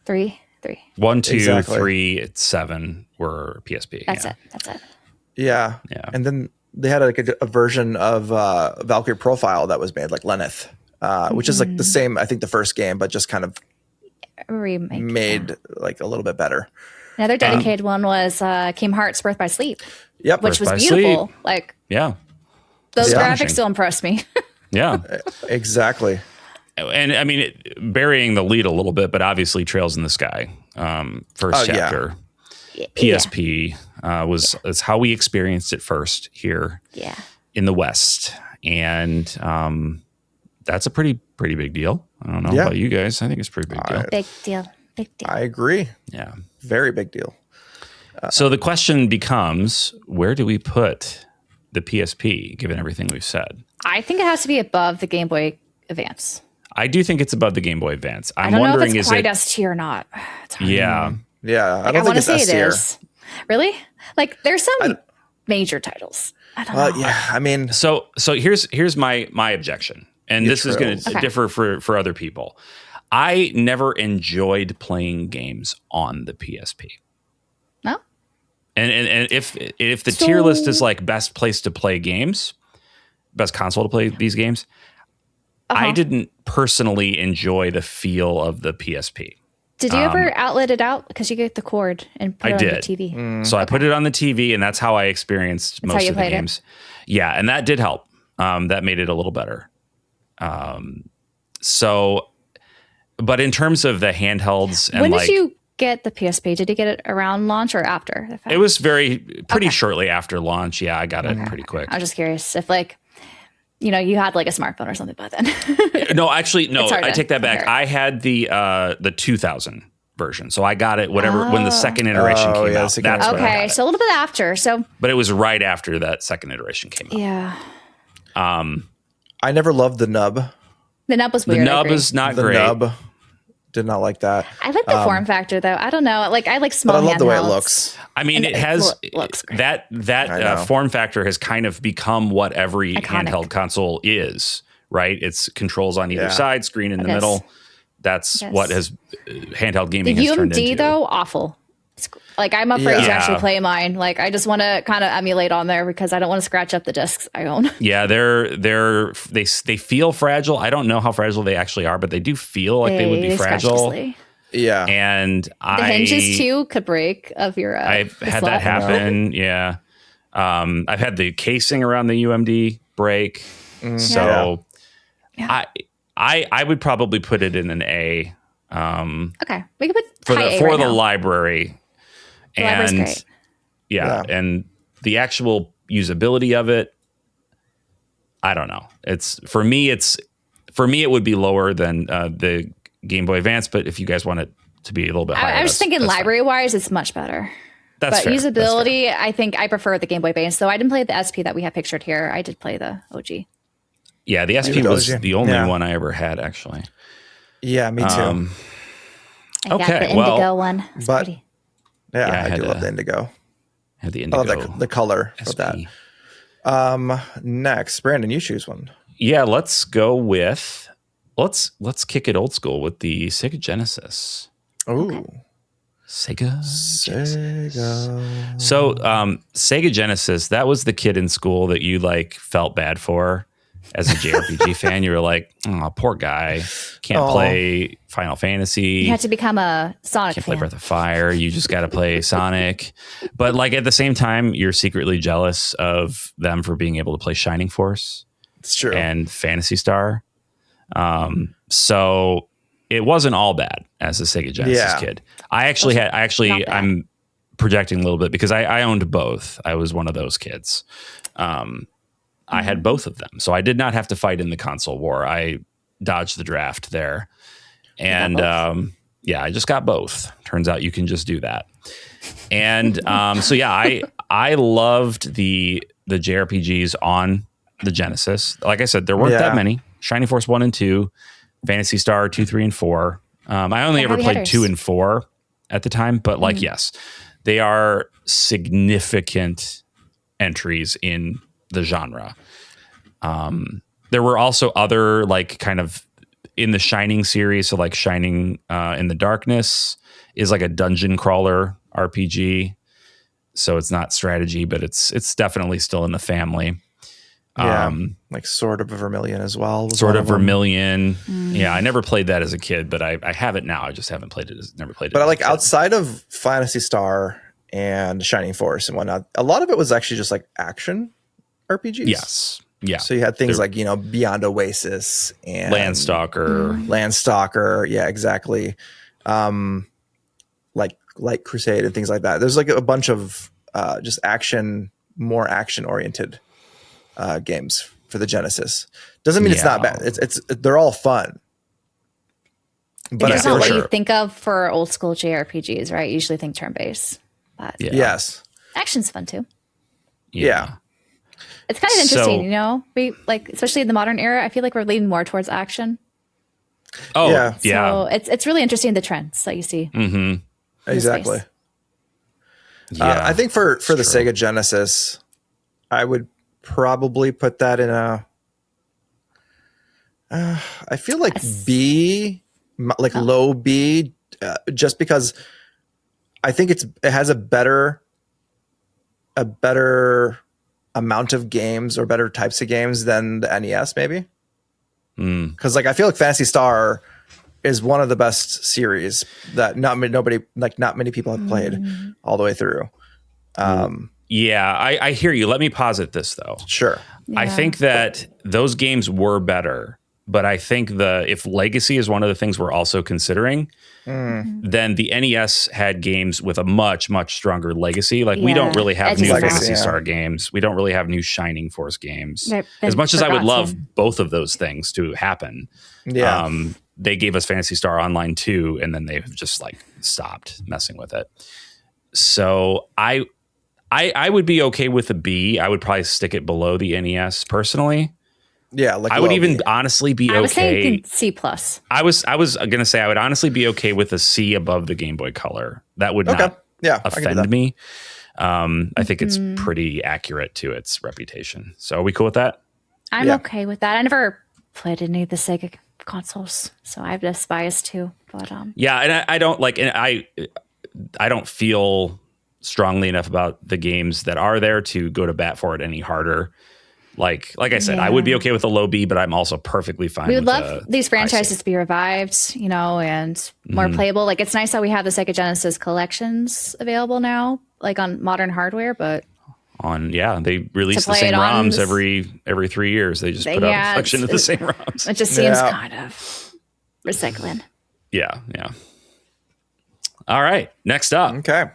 1, 2, 3, 7 were PSP. That's it. Yeah. And then they had like a version of Valkyrie Profile that was made like Lenneth, which is like the same, I think, the first game, but just kind of made like a little bit better. Another dedicated one was Kingdom Hearts Birth by Sleep. Yep. Which was beautiful. Sleep. Like, those graphics still impressed me. Exactly. And I mean, burying the lead a little bit, but obviously Trails in the Sky, first chapter, PSP is how we experienced it first here in the West. And that's a pretty big deal. I don't know about you guys. I think it's a pretty big deal. Big deal. I agree. Yeah. Very big deal. So the question becomes, where do we put the PSP, given everything we've said? I think it has to be above the Game Boy Advance. I do think it's above the Game Boy Advance. I don't know if it's quite S tier or not. Yeah. I don't think it's S tier. Really? Like, there's some major titles. I don't know. Yeah, I mean, so here's my objection, and this is going to differ for other people. I never enjoyed playing games on the PSP. No. And if the tier list is like best place to play games, best console to play these games, I didn't personally enjoy the feel of the PSP. Did you ever outlet it out? Because you get the cord and put it on the TV. So I put it on the TV, and that's how I experienced most of the games. Yeah, and that did help. That made it a little better. But in terms of the handhelds, and when did you get the PSP? Did you get it around launch or after the fact? It was pretty shortly after launch. Yeah, I got it pretty quick. I was just curious if you had like a smartphone or something by then. No, actually, no. I take that back. I had the 2000 version, so I got it when the second iteration came out. That's okay, so a little bit after. But it was right after that second iteration came out. Yeah. I never loved the nub. The nub was weird. The nub is not great. The nub. Did not like that. I like the form factor though. I don't know. Like I like small. But I love handhelds. the way it looks. I mean, it has looks great. that form factor has kind of become what every handheld console is, right? It's controls on either side, screen in the middle. That's what has handheld gaming has turned into. The UMD though, awful. Like I'm afraid to actually play mine. Like I just want to kind of emulate on there because I don't want to scratch up the discs I own. Yeah, they feel fragile. I don't know how fragile they actually are, but they do feel like they would be fragile. Yeah, and the hinges too could break of your. I've had that happen. Yeah, I've had the casing around the UMD break. So I would probably put it in an A. Okay, we could put for the library. The library's great. And the actual usability of it, I don't know. For me it would be lower than the Game Boy Advance, but if you guys want it to be a little bit higher, I was thinking library wise, it's much better. But usability, I think I prefer the Game Boy Advance. So I didn't play the SP that we have pictured here. I did play the OG. Yeah, the SP was the only one I ever had, actually. Yeah, me too. I got the Indigo one. It's pretty. Yeah, I do love the Indigo. Had the Indigo. I love the color of that. Next, Branden, you choose one. Yeah, let's go with let's kick it old school with the Sega Genesis. Ooh. Sega. So Sega Genesis, that was the kid in school that you like felt bad for as a JRPG fan. You were like, oh, poor guy. Can't play Final Fantasy. You had to become a Sonic Can't fan. play Breath of Fire. You just got to play Sonic. But like at the same time, you're secretly jealous of them for being able to play Shining Force. It's true. And Phantasy Star. So it wasn't all bad as a Sega Genesis kid. I'm projecting a little bit because I owned both. I was one of those kids. I had both of them. So I did not have to fight in the console war. I dodged the draft there. And I just got both. Turns out you can just do that. And I loved the JRPGs on the Genesis. Like I said, there weren't that many. Shining Force 1 and 2, Phantasy Star 2, 3, and 4. I only ever played 2 and 4 at the time, but yes, they are significant entries in the genre. There were also other like kind of in the Shining series. So like Shining in the Darkness is like a dungeon crawler RPG. So it's not strategy, but it's definitely still in the family. Like Sword of Vermilion as well. Sword of Vermilion. Yeah, I never played that as a kid, but I have it now. I just haven't played it. Never played it. But like outside of Phantasy Star and Shining Force and whatnot, a lot of it was actually just like action RPGs. Yes. Yeah. So you had things like, Beyond Oasis and Landstalker. Yeah, exactly. Like Light Crusade and things like that. There's like a bunch of just more action oriented games for the Genesis. Doesn't mean it's not bad. They're all fun. But it's not what you think of for old school JRPGs, right? You usually think turn based. But yes, action's fun too. Yeah. It's kind of interesting, We like, especially in the modern era, I feel like we're leaning more towards action. Oh, yeah. So it's really interesting, the trends that you see. Mm-hmm. Exactly. Yeah. I think for the Sega Genesis, I would probably put that in I feel like B, like low B, just because I think it has a better amount of games or better types of games than the NES, maybe. Because like I feel like Phantasy Star is one of the best series that not many people have played all the way through. I hear you. Let me posit this though. Sure. Yeah. I think that those games were better, but I think if legacy is one of the things we're also considering, then the NES had games with a much, much stronger legacy. Like we don't really have new Phantasy Star games. We don't really have new Shining Force games. As much as I would love both of those things to happen. Yeah. They gave us Phantasy Star Online 2, and then they've just like stopped messing with it. So I would be okay with a B. I would probably stick it below the NES personally. Yeah, like I would even honestly be okay. I was saying C plus. I was gonna say I would honestly be okay with a C above the Game Boy Color. That would not offend me. I think it's pretty accurate to its reputation. So are we cool with that? I'm okay with that. I never played any of the Sega consoles, so I have this bias too. But and I don't like, and I don't feel strongly enough about the games that are there to go to bat for it any harder. Like I said, I would be okay with a low B, but I'm also perfectly fine. We would love these franchises to be revived, and more playable. Like it's nice that we have the Sega Genesis collections available now, like on modern hardware. But they release the same ROMs every 3 years. They just put out a collection of the same ROMs. It just seems kind of recycling. Yeah. All right, next up. Okay.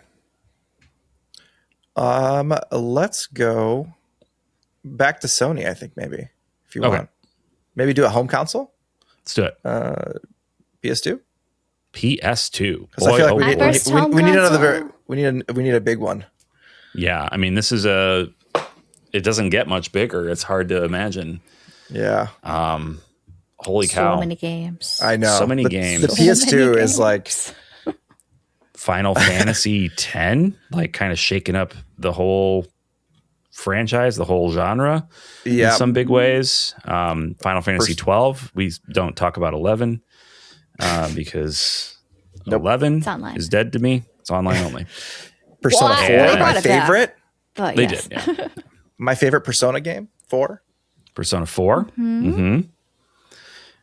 Let's go back to Sony, I think, maybe, if you want. Maybe do a home console? Let's do it. PS2? PS2. Because I feel like we need another we need a big one. Yeah, I mean, this is it doesn't get much bigger. It's hard to imagine. Yeah. Holy cow. So many games. I know. So many games. The PS2 is like Final Fantasy X, like kind of shaking up the whole franchise, the whole genre in some big ways. Final Fantasy 12. We don't talk about 11 because 11 is dead to me. It's online only. Persona 4, They my favorite. But They yes. did, yeah. My favorite Persona game, 4. Persona 4.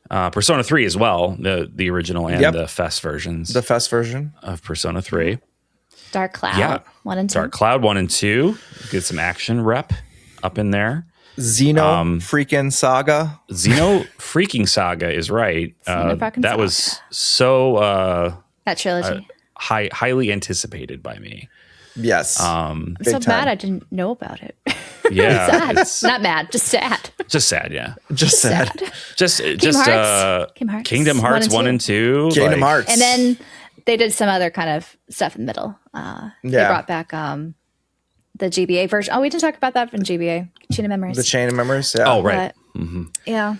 Persona 3 as well, the original and the FES versions. The FES version of Persona 3. Dark Cloud 1 and 2. Dark Cloud 1 and 2. Get some action rep up in there. Xeno freaking Saga. Xeno freaking Saga is right. That was so that trilogy. Highly anticipated by me. Yes. I'm so mad I didn't know about it. Yeah. Sad. It's not mad, just sad. Just sad, yeah. Just sad. Kingdom Hearts 1 and 2. Kingdom Hearts. And then they did some other kind of stuff in the middle. They brought back the GBA version. Oh, we didn't talk about that from GBA. Chain of Memories. The Chain of Memories, yeah. Oh, right. Yeah.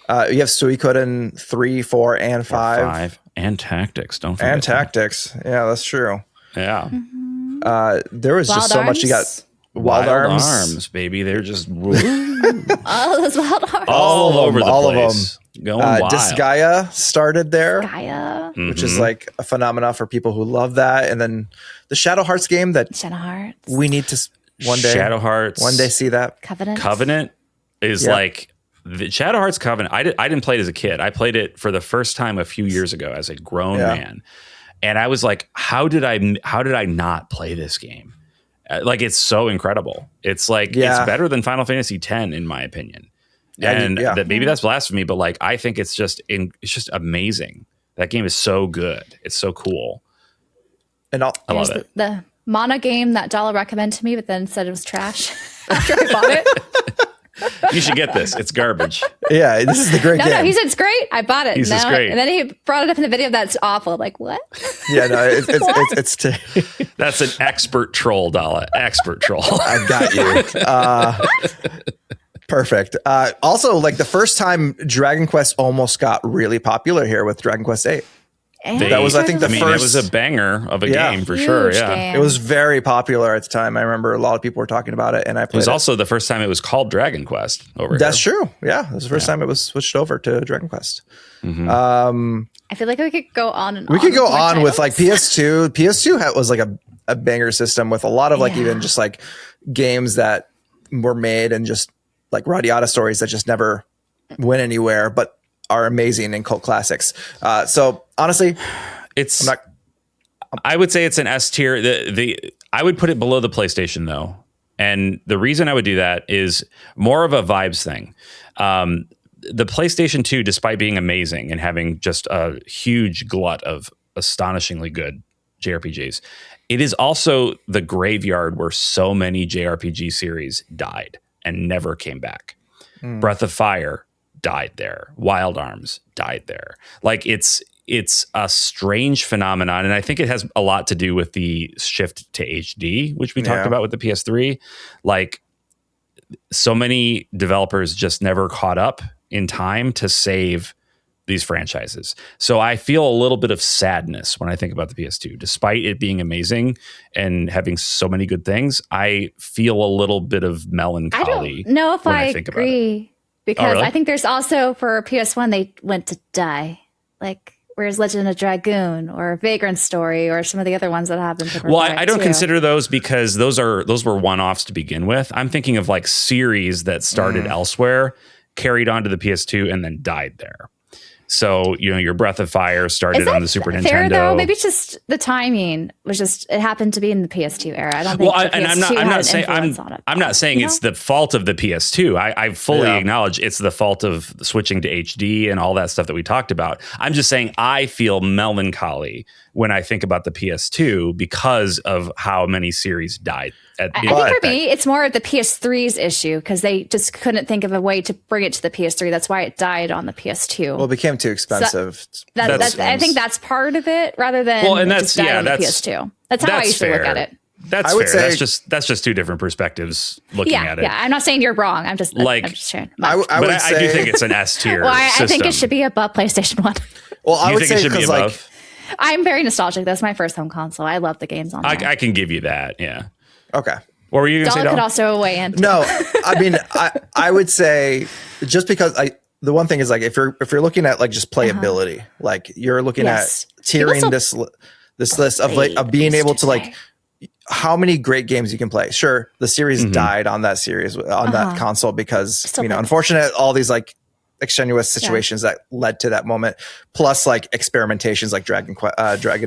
You have Suikoden 3, 4, and 5. And Tactics, don't forget. And Tactics. Yeah, that's true. Yeah. There was just so much. You got Wild Arms, baby. They're just Oh, those Wild Arms. all over the place. Going wild. Disgaea started there. Gaia. Which is like a phenomena for people who love that. And then the Shadow Hearts game that Shadow Hearts. we need to one day. Shadow Hearts. One day see that. Covenant is like the Shadow Hearts Covenant. I didn't play it as a kid. I played it for the first time a few years ago as a grown man. And I was like, how did I not play this game? Like, it's so incredible. It's like, it's better than Final Fantasy X in my opinion. And that maybe that's blasphemy, but like, I think it's just amazing. That game is so good. It's so cool. And I love it. The Mana game that Abdallah recommended to me, but then said it was trash after I bought it. You should get this. It's garbage. Yeah, this is the great game. No, he said it's great. I bought it. He says great. And then he brought it up in the video. That's awful. I'm like, what? Yeah, no, it's That's an expert troll, Dalla. Expert troll. I got you. Perfect. Also, like the first time Dragon Quest almost got really popular here with Dragon Quest 8. That was, I think, first. It was a banger of a game for sure. Yeah, game. It was very popular at the time. I remember a lot of people were talking about it, and I played it. Was also the first time it was called Dragon Quest over here. That's true. Yeah, it was the first time it was switched over to Dragon Quest. I feel like we could go on and on. We could go on with like PS2. PS2 was like a banger system with a lot of like even just like games that were made and just like yada stories that just never went anywhere, but are amazing and cult classics. So honestly, I would say it's an S tier. I would put it below the PlayStation though. And the reason I would do that is more of a vibes thing. The PlayStation 2, despite being amazing and having just a huge glut of astonishingly good JRPGs, it is also the graveyard where so many JRPG series died and never came back. Breath of Fire died there. Wild Arms died there. Like it's a strange phenomenon, and I think it has a lot to do with the shift to HD, which we talked about with the PS3. Like so many developers just never caught up in time to save these franchises. So I feel a little bit of sadness when I think about the PS2. Despite it being amazing and having so many good things, I feel a little bit of melancholy. I don't know if I agree. Because really? I think there's also for PS1 they went to die, like whereas Legend of Dragoon or Vagrant Story or some of the other ones that happened. Well, I don't consider those because those were one-offs to begin with. I'm thinking of like series that started elsewhere, carried on to the PS2, and then died there. So, your Breath of Fire started on the Super Nintendo. Fair though? Maybe it's just the timing was just, it happened to be in the PS2 era. I don't think I'm not saying it's the fault of the PS2. I fully acknowledge it's the fault of switching to HD and all that stuff that we talked about. I'm just saying I feel melancholy when I think about the PS2 because of how many series died. I think for me, it's more of the PS3's issue because they just couldn't think of a way to bring it to the PS3. That's why it died on the PS2. Well, it became too expensive. I think that's part of it rather than just dying on the PS2. That's how I usually look at it. That's fair. That's just two different perspectives looking at it. Yeah, I'm not saying you're wrong. I'm just sharing. I do think it's an S tier. Well, I think it should be above PlayStation 1. Well, I would say it should be above. I'm very nostalgic. That's my first home console. I love the games on there. I can give you that. Yeah. Okay. What were you going to say? Dalla could also weigh in. No, I mean, I would say just because the one thing is like if you're looking at like just playability, like you're looking at tiering this list of like of being able to like how many great games you can play. Sure, the series died on that series on that console because unfortunate all these like extenuous situations that led to that moment, plus like experimentations like Dragon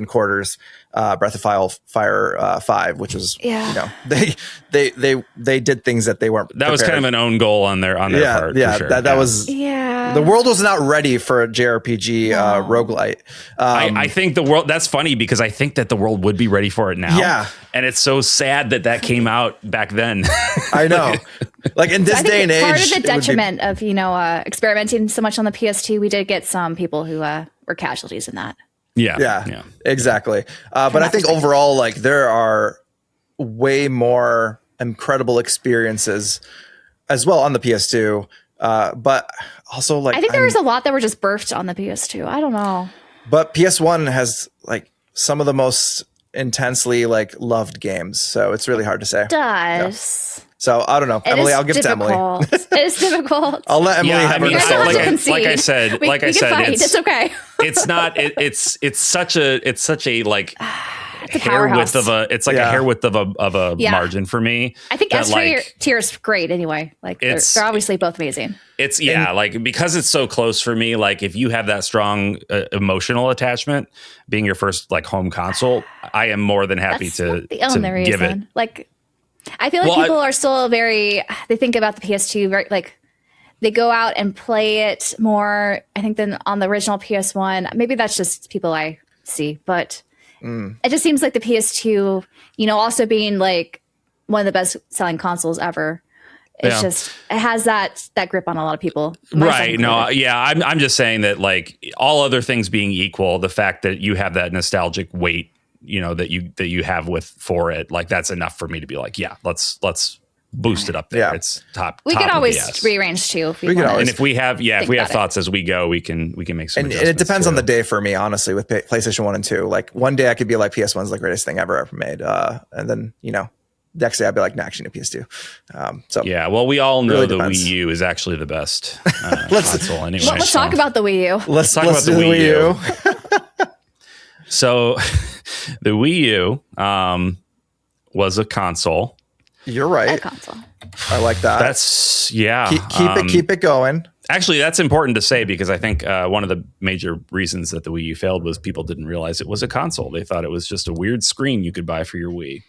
Quarters, Breath of Fire 5, which was they did things that they weren't that prepared. Was kind of an own goal on their part. For sure. That was the world was not ready for a JRPG roguelite. I think the world, that's funny because I think that the world would be ready for it now. Yeah. And it's so sad that came out back then. I know. Like in this day and age, part of the detriment of experimenting so much on the PS2, we did get some people who were casualties in that. Yeah, exactly. But I think overall, like there are way more incredible experiences as well on the PS2. But also, like I think there was a lot that were just birthed on the PS2. I don't know. But PS1 has like some of the most intensely like loved games, so it's really hard to say. It does. Yeah. So I don't know, Emily. I'll give it to Emily. It's difficult. I'll let Emily have her like I said, it's okay. It's not. It's such a like hair width of a. It's like a hair width of a margin for me. I think S tier is great anyway. Like they're obviously both amazing. It's like because it's so close for me. Like if you have that strong emotional attachment, being your first like home console, I am more than happy to give it. Like. I feel like people are still they think about the PS2 very like they go out and play it more, I think, than on the original PS1. Maybe that's just people I see, but it just seems like the PS2, also being like one of the best selling consoles ever. It's just, it has that grip on a lot of people. Right. No, I'm just saying that like all other things being equal, the fact that you have that nostalgic weight that you have for it, like that's enough for me to be like, let's boost it up there. Yeah. It's top. We could always rearrange too. If we and if we have thoughts as we go, we can make some. And it depends on the day for me, honestly, with PlayStation 1 and 2. Like one day I could be like PS1's the greatest thing ever made, and then next day I'd be like, nah, actually, no, PS2. So yeah, well, we all know the Wii U is actually the best console anyway. Let's talk about the Wii U. Let's talk about the Wii U. So the Wii U was a console. You're right. A console. I like that. That's keep it going. Actually, that's important to say because I think one of the major reasons that the Wii U failed was people didn't realize it was a console. They thought it was just a weird screen you could buy for your Wii.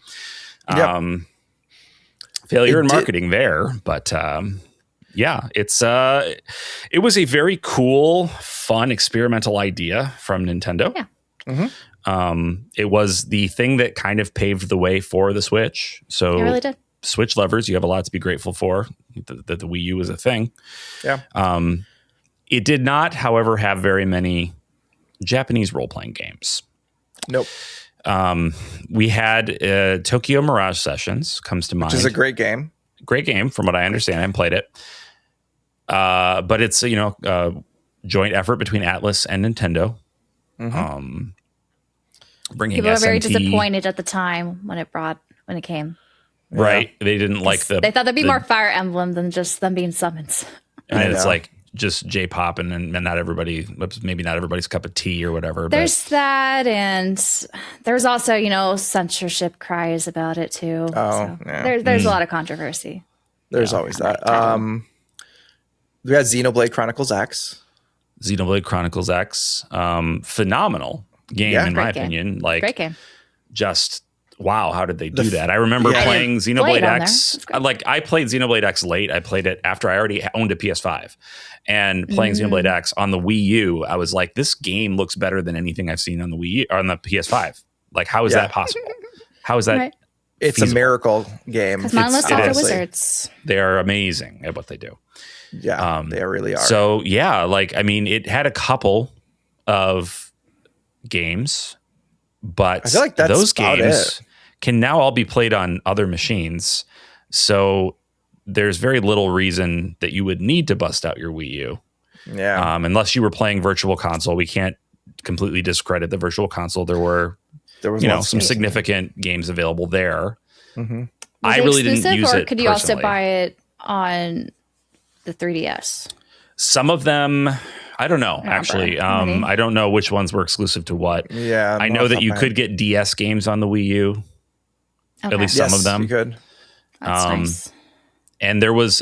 Failure in marketing there, but it was a very cool, fun, experimental idea from Nintendo. Yeah. Mm-hmm. It was the thing that kind of paved the way for the Switch. So it really did. Switch lovers, you have a lot to be grateful for that the Wii U was a thing. Yeah. It did not, however, have very many Japanese role-playing games. Nope. We had Tokyo Mirage Sessions comes to mind. Which is a great game. Great game, from what I understand. I haven't played it. But it's, a joint effort between Atlas and Nintendo. Mm-hmm. Bringing people were very SNT. disappointed at the time when it came. Right. Yeah. They didn't like they thought there'd be more Fire Emblem than just them being summons. And it's like just J-pop and not everybody, maybe not everybody's cup of tea or whatever. There's that, and there's also, censorship cries about it too. Oh, so there's a lot of controversy. There's always that. We had Xenoblade Chronicles X. Xenoblade Chronicles X. Phenomenal game, in my opinion. Like, great game. Just, wow, how did they do that? I remember playing Xenoblade X. I played Xenoblade X late. I played it after I already owned a PS5. And playing Xenoblade X on the Wii U, I was like, this game looks better than anything I've seen on the Wii U, or on the PS5. Like, how is that possible? How is that? Right. It's feasible? a miracle game. Because mindless are wizards. They are amazing at what they do. Yeah, they really are. So, it had a couple of games, but I feel like those games can now all be played on other machines. So there's very little reason that you would need to bust out your Wii U. Yeah. Unless you were playing Virtual Console. We can't completely discredit the Virtual Console. There was some significant games available there. Mm-hmm. I really didn't use it. Or could you also buy it on the 3DS? Some of them I don't know, actually. I don't know which ones were exclusive to what. Yeah. I know that you could get DS games on the Wii U. Okay. At least some of them. You could. That's nice. And there was,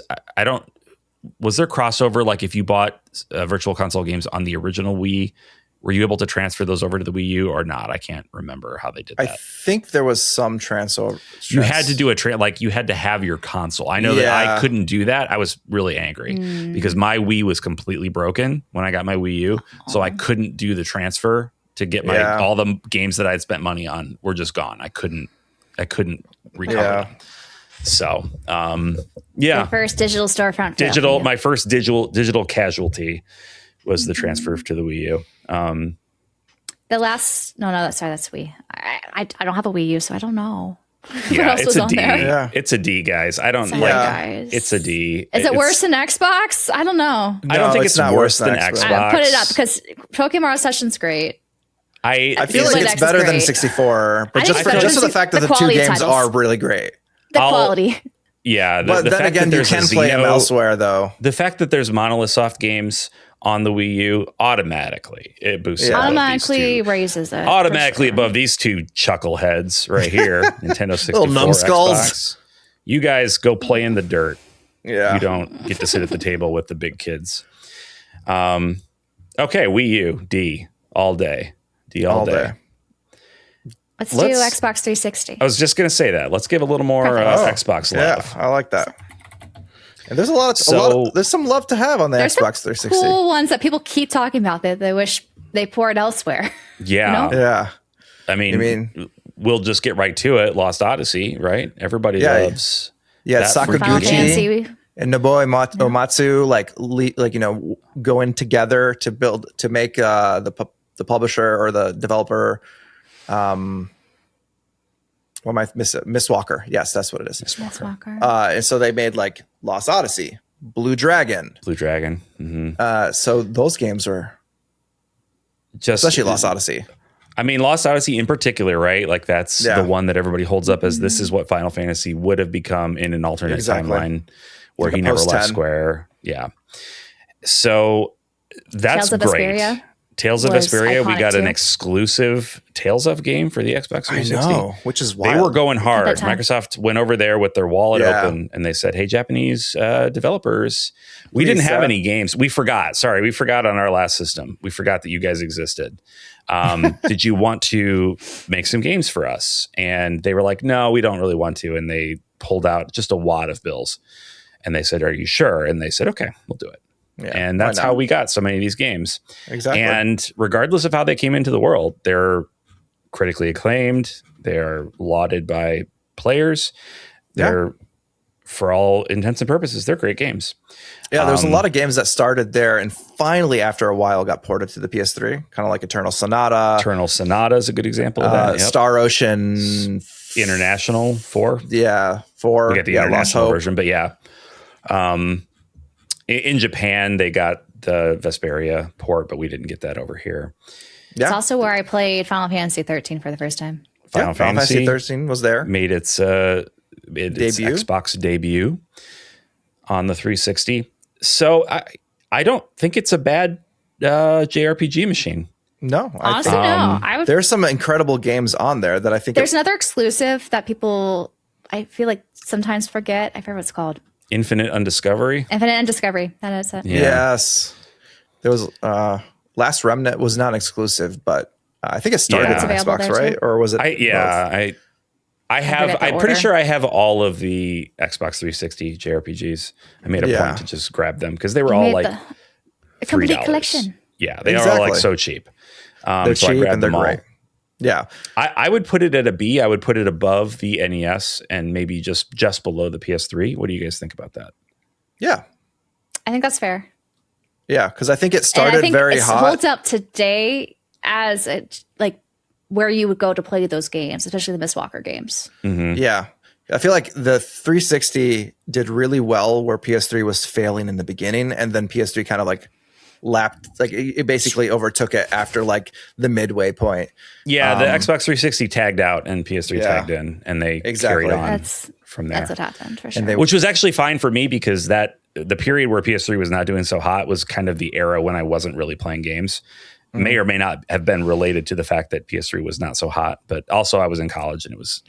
was there crossover? Like if you bought virtual console games on the original Wii, were you able to transfer those over to the Wii U or not? I can't remember how they did that. I think there was some transfer. You had to do like you had to have your console. I know that I couldn't do that. I was really angry because my Wii was completely broken when I got my Wii U. So I couldn't do the transfer to get all the games that I'd spent money on were just gone. I couldn't recover them. So, Your first digital storefront. My first digital casualty was the transfer to the Wii U. That's Wii. I don't have a Wii U, so I don't know. Yeah, it's a D. Yeah. It's a D, guys. I don't it's a D. Is it worse than Xbox? I don't know. I don't think it's not worse than Xbox. Put it up because Pokemon Session's great. I feel like it's better than 64, but just for the fact that the two games are really great. The quality. Yeah. But then again, you can play them elsewhere, though. The fact that there's Monolith Soft games on the Wii U, automatically it boosts it. Automatically raises it. Automatically above these two chuckleheads right here. Nintendo 64, little numbskulls. Xbox. You guys go play in the dirt. Yeah. You don't get to sit at the table with the big kids. Okay, Wii U, D, all day. D all day. Let's do Xbox 360. I was just going to say that. Let's give a little more Xbox love. Yeah, I like that. And there's there's some love to have on the Xbox 360. Cool ones that people keep talking about that they wish they poured elsewhere. Yeah. You know? Yeah. I mean, we'll just get right to it. Lost Odyssey, right? Everybody loves. Yeah, Sakaguchi and Nobuo Uematsu going together to make the publisher or the developer Miss Walker. Yes, that's what it is. Miss Walker. And so they made like Lost Odyssey, Blue Dragon. Mm-hmm. So those games are especially Lost Odyssey. I mean, Lost Odyssey in particular, right? Like that's the one that everybody holds up as this is what Final Fantasy would have become in an alternate timeline where he never left Square. Yeah. So that's great. Tales of Vesperia, we got an exclusive Tales of game for the Xbox 360. I know, which is wild. They were going hard. Microsoft went over there with their wallet open and they said, hey, Japanese developers, we didn't have any games. We forgot. Sorry, we forgot on our last system. We forgot that you guys existed. Did you want to make some games for us? And they were like, no, we don't really want to. And they pulled out just a wad of bills. And they said, are you sure? And they said, okay, we'll do it. Yeah, and that's how we got so many of these games. Exactly. And regardless of how they came into the world, they're critically acclaimed. They're lauded by players. They're, for all intents and purposes, they're great games. Yeah, there's a lot of games that started there and finally, after a while, got ported to the PS3, kind of like Eternal Sonata. Eternal Sonata is a good example of that. Star Ocean. International 4. Yeah, 4. We got the international version, but in Japan, they got the Vesperia port, but we didn't get that over here. Yeah. It's also where I played Final Fantasy 13 for the first time. Final Fantasy 13 was there. Made its Xbox debut on the 360. So I don't think it's a bad JRPG machine. No. Honestly, no. There's some incredible games on there that I think... There's another exclusive that people, I feel like, sometimes forget. I forget what it's called. Infinite Undiscovery. That is it. Yeah. Yes. There was Last Remnant was not exclusive, but I think it started on Xbox, right? Or was it? I'm pretty sure I have all of the Xbox 360 JRPGs. I made a point to just grab them because they were all like a complete collection. Yeah, they are all like so cheap. They're cheap and they're great. Yeah. I would put it at a B. I would put it above the NES and maybe just below the PS3. What do you guys think about that? Yeah. I think that's fair. Yeah, because I think it started very hot. It holds up today as where you would go to play those games, especially the Miss Walker games. Mm-hmm. Yeah. I feel like the 360 did really well where PS3 was failing in the beginning, and then PS3 kind of lapped, it basically overtook it after the midway point. Yeah, the Xbox 360 tagged out and PS3 tagged in, and they carried on from there. That's what happened for sure. Which was actually fine for me because that the period where PS3 was not doing so hot was kind of the era when I wasn't really playing games. May or may not have been related to the fact that PS3 was not so hot, but also I was in college and it was,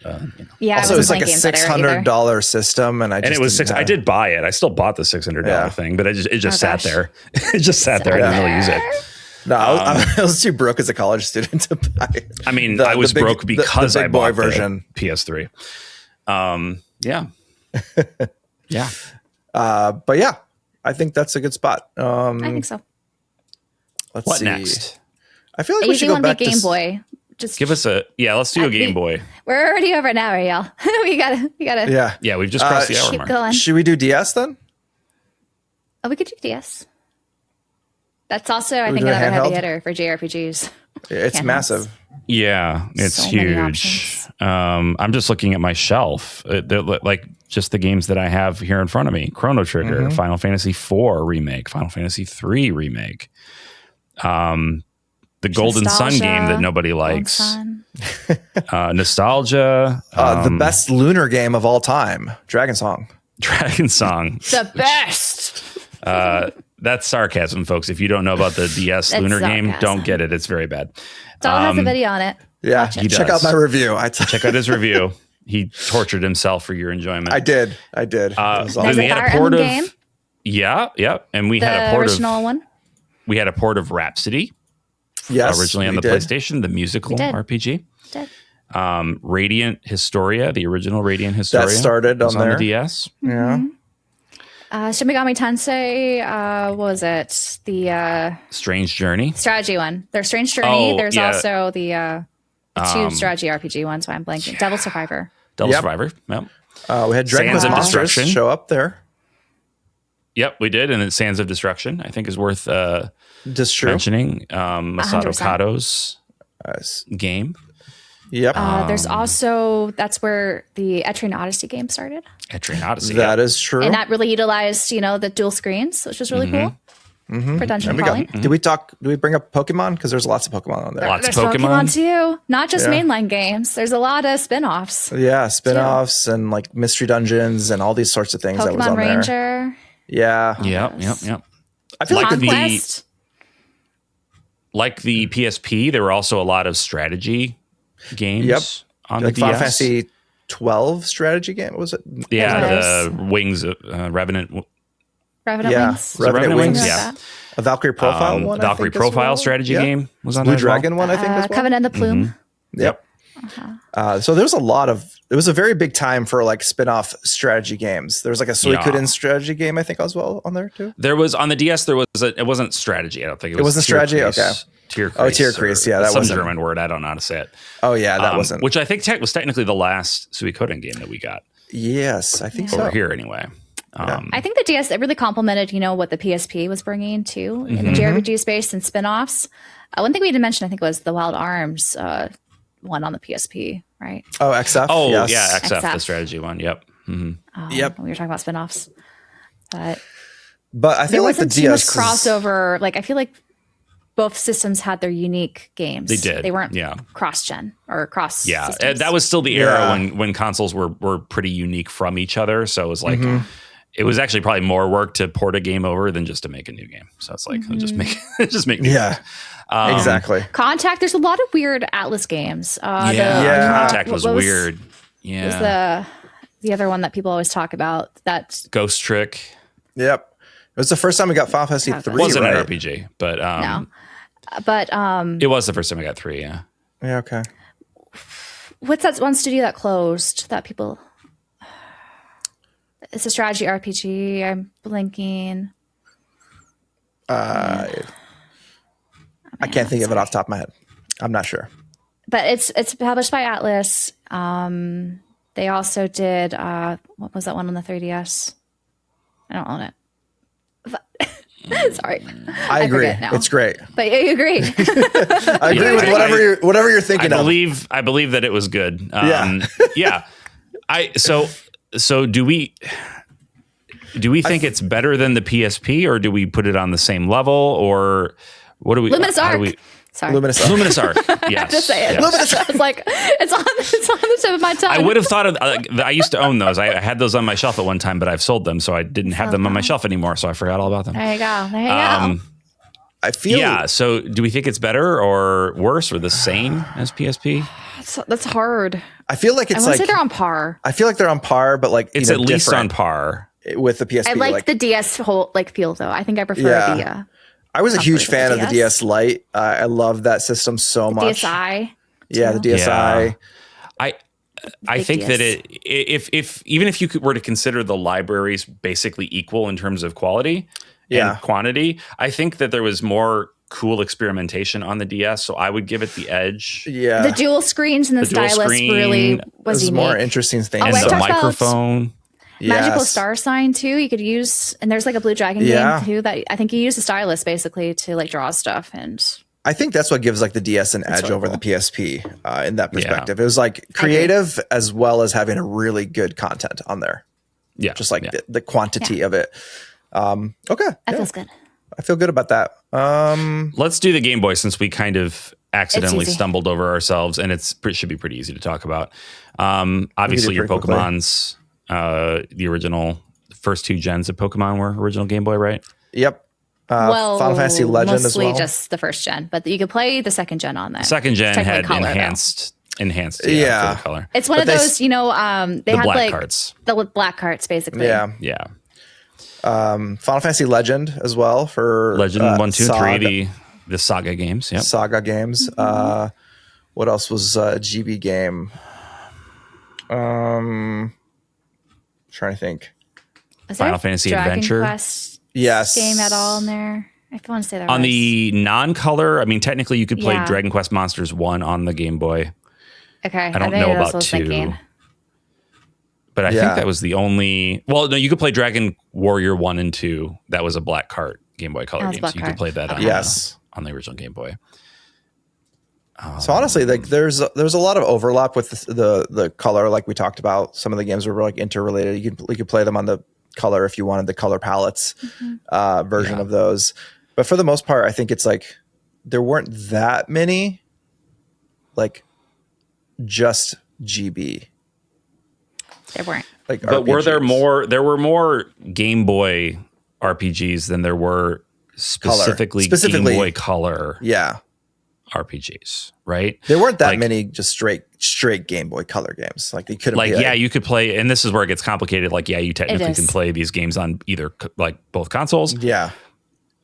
Yeah. Also, it was like a $600 system, and it was I did buy it. I still bought the $600 thing, but it just sat there. It just sat there. I didn't really use it. No, I was too broke as a college student to buy it. I mean, I was broke because I bought the PS3. Yeah. Yeah. But yeah, I think that's a good spot. I think so. Let's see. Next? I feel like we should go back to Game Boy. Just give us let's do a Game Boy. We're already over an hour, y'all. we gotta. Yeah, we've just crossed the hour mark. Going. Should we do DS then? Oh, we could do DS. That's also, I think, another heavy hitter for JRPGs. It's massive. Yeah, it's so huge. I'm just looking at my shelf. Like just the games that I have here in front of me: Chrono Trigger, Final Fantasy IV remake, Final Fantasy III remake, the Golden Sun game that nobody likes, Nostalgia, the best lunar game of all time, Dragon Song. The best. That's sarcasm, folks. If you don't know about the DS lunar game, don't get it. It's very bad. Dallah has a video on it. Yeah, check out my review. Check out his review. He tortured himself for your enjoyment. I did. There's a Fire Emblem game. Yeah, and we had a port original one. We had a port of Rhapsody. Yes, originally on the PlayStation, the musical RPG. Radiant Historia, the original Radiant Historia, that started on the DS. Yeah. Shin Megami Tensei, what was it? The Strange Journey strategy one. There's Strange Journey. There's also the two strategy RPG ones. So I'm blanking. Devil Survivor. Survivor. Yep. We had Sands of Destruction show up there. Yep, we did, and then Sands of Destruction I think is worth mentioning. Masato 100%. Kato's game. Yep. There's also, that's where the Etrian Odyssey game started. Etrian Odyssey. That is true. And that really utilized, the dual screens, which was really cool for dungeon crawling. Did we bring up Pokemon? Because there's lots of Pokemon on there. There's Pokemon too. Not just mainline games. There's a lot of spin-offs. Yeah, spin-offs and like mystery dungeons and all these sorts of things that was on Ranger. there. Yeah. Yep. I feel like the PSP, there were also a lot of strategy games on the DS. Final Fantasy 12 strategy game, was it? Yeah, the Wings of Revenant. Wings. Revenant Wings. Yeah. A Valkyrie Profile one. Valkyrie Profile strategy game was on Blue there. Dragon one, I think. As well. Covenant of the Plume. Yep. So there's it was a very big time for like spin-off strategy games. There was like a Suikoden strategy game, I think, as well on there too. There was on the DS. It wasn't strategy. I don't think it wasn't strategy. Okay. Tierkreis. Yeah, that was some German word. I don't know how to say it. Oh yeah, that wasn't. Which I think was technically the last Suikoden game that we got. Yes, I think so. Over here anyway. I think the DS, it really complemented, what the PSP was bringing too in the JRPG space and spin-offs. One thing we didn't mention, I think, was the Wild Arms one on the PSP, right? Oh, XF. Oh, yes. Yeah, XF, the strategy one. Yep. Yep. We were talking about spin-offs, but I feel like the DS too much crossover. Like, I feel like both systems had their unique games. They did. They weren't cross-gen or cross. Yeah, systems. That was still the era when consoles were pretty unique from each other. So it was like it was actually probably more work to port a game over than just to make a new game. So it's like just make new games. Exactly. Contact. There's a lot of weird Atlas games. Contact was weird. Yeah. Was the other one that people always talk about? That Ghost Trick. Yep. It was the first time we got Final Fantasy 3. It wasn't an RPG, but no. But it was the first time I got 3. Yeah. Yeah. Okay. What's that one studio that closed? That people. It's a strategy RPG. I'm blinking. I can't think of it off the top of my head. I'm not sure. But it's published by Atlas. They also did what was that one on the 3DS? I don't own it. Sorry. I agree. It's great. But you agree. I agree with whatever you're thinking of. I believe that it was good. Yeah. So do we think it's better than the PSP, or do we put it on the same level, or what do we? Luminous Arc. Sorry. Luminous Arc. Yes. Just say it. Yes. Luminous Arc. I was like, it's on the tip of my tongue. I would have thought of. I used to own those. I had those on my shelf at one time, but I've sold them, so I didn't have them on my shelf anymore. So I forgot all about them. There you go. There you go. I feel. Yeah. So, do we think it's better or worse or the same as PSP? That's hard. I feel like it's I want to say they're on par. I feel like they're on par, but like it's at least on par with the PSP. I like the DS whole feel though. I think I prefer the. I was a huge fan of the DS Lite. I love that system so much. DSi. Yeah, the DSi. Yeah. I think that if even if you were to consider the libraries basically equal in terms of quality and quantity, I think that there was more cool experimentation on the DS, so I would give it the edge. Yeah, the dual screens and the stylus really was unique. More interesting thing. And the microphone. Magical Star Sign too. You could use, and there's like a Blue Dragon game too that I think you use the stylus basically to like draw stuff, and I think that's what gives like the DS an edge over the PSP in that perspective. It was like creative as well as having a really good content on there. Yeah, just like the quantity of it. Okay, that feels good. I feel good about that. Let's do the Game Boy since we kind of accidentally stumbled over ourselves, and it should be pretty easy to talk about. Obviously, your Pokemon's. The original first 2 gens of Pokemon were original Game Boy, right? Yep. Final Fantasy Legend as well. Mostly just the first gen, but you could play the second gen on that. Second gen had enhanced for the color. It's one of those, they had black carts. The black carts, basically. Yeah. Final Fantasy Legend as well for Legend 1, 2, 3, the Saga games. Yep. Saga games. What else was a GB game? Trying to think. Final Fantasy Dragon Adventure. Quest game at all in there? I want to say that on the non-color. I mean, technically, you could play Dragon Quest Monsters 1 on the Game Boy. Okay, I don't know about 2, but I think that was the only. Well, no, you could play Dragon Warrior 1 and 2. That was a black cart Game Boy Color game, so you could play that on the original Game Boy. So honestly, like there's a lot of overlap with the color, like we talked about. Some of the games were like interrelated. You could play them on the color if you wanted the color palettes version of those. But for the most part, I think it's like there weren't that many like just GB. There weren't. Like, but RPGs. were there more? There were more Game Boy RPGs than there were specifically Game Boy Color. Yeah. RPGs, right? There weren't that many just straight Game Boy Color games. Like they couldn't be you could play, and this is where it gets complicated. Like, you technically can play these games on either both consoles. Yeah.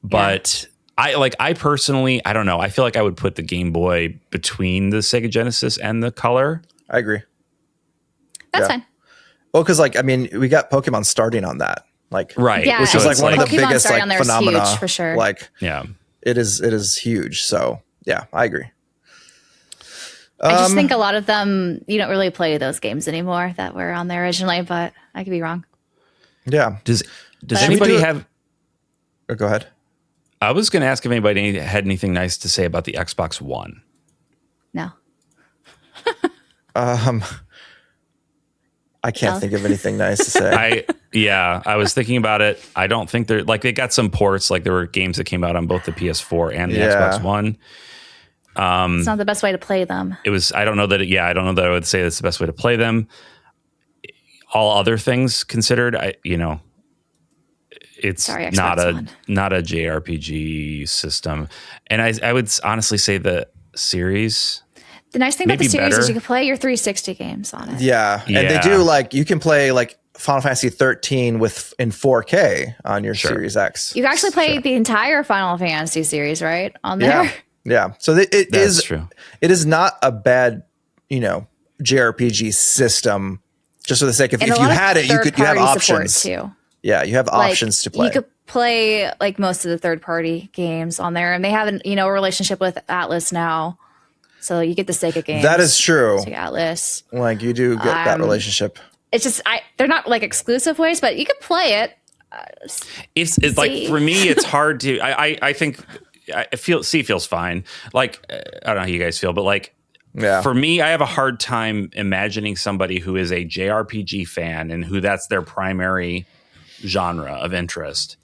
But I personally, I don't know. I feel like I would put the Game Boy between the Sega Genesis and the Color. I agree. That's fine. Well, because we got Pokemon starting on that. Like, right. Yeah, which is like one of the biggest phenomena. Huge, for sure. Like, yeah. It is huge. So yeah, I agree. I just think a lot of them, you don't really play those games anymore that were on there originally, but I could be wrong. Yeah. Does anybody have? Oh, go ahead. I was going to ask if anybody had anything nice to say about the Xbox One. No. I can't think of anything nice to say. I was thinking about it. I don't think they're they got some ports. Like there were games that came out on both the PS4 and the Xbox One. It's not the best way to play them. It was. I don't know that I would say that's the best way to play them. All other things considered, it's not a JRPG system. And I would honestly say the series. The nice thing about the series is you can play your 360 games on it. Yeah. And they do you can play Final Fantasy 13 in 4K on your Series X. You can actually play the entire Final Fantasy series, right? On there. Yeah. So that's true. It is not a bad, JRPG system. Just for the sake of if you had it, you have options too. Yeah, you have options to play. You could play most of the third-party games on there, and they have a relationship with Atlas now. So you get the Sega games. That is true. Sega Atlas. You do get that relationship. It's just they're not exclusive ways, but you could play it. It's for me, it's hard to. I think C feels fine. I don't know how you guys feel, but for me, I have a hard time imagining somebody who is a JRPG fan and who that's their primary genre of interest,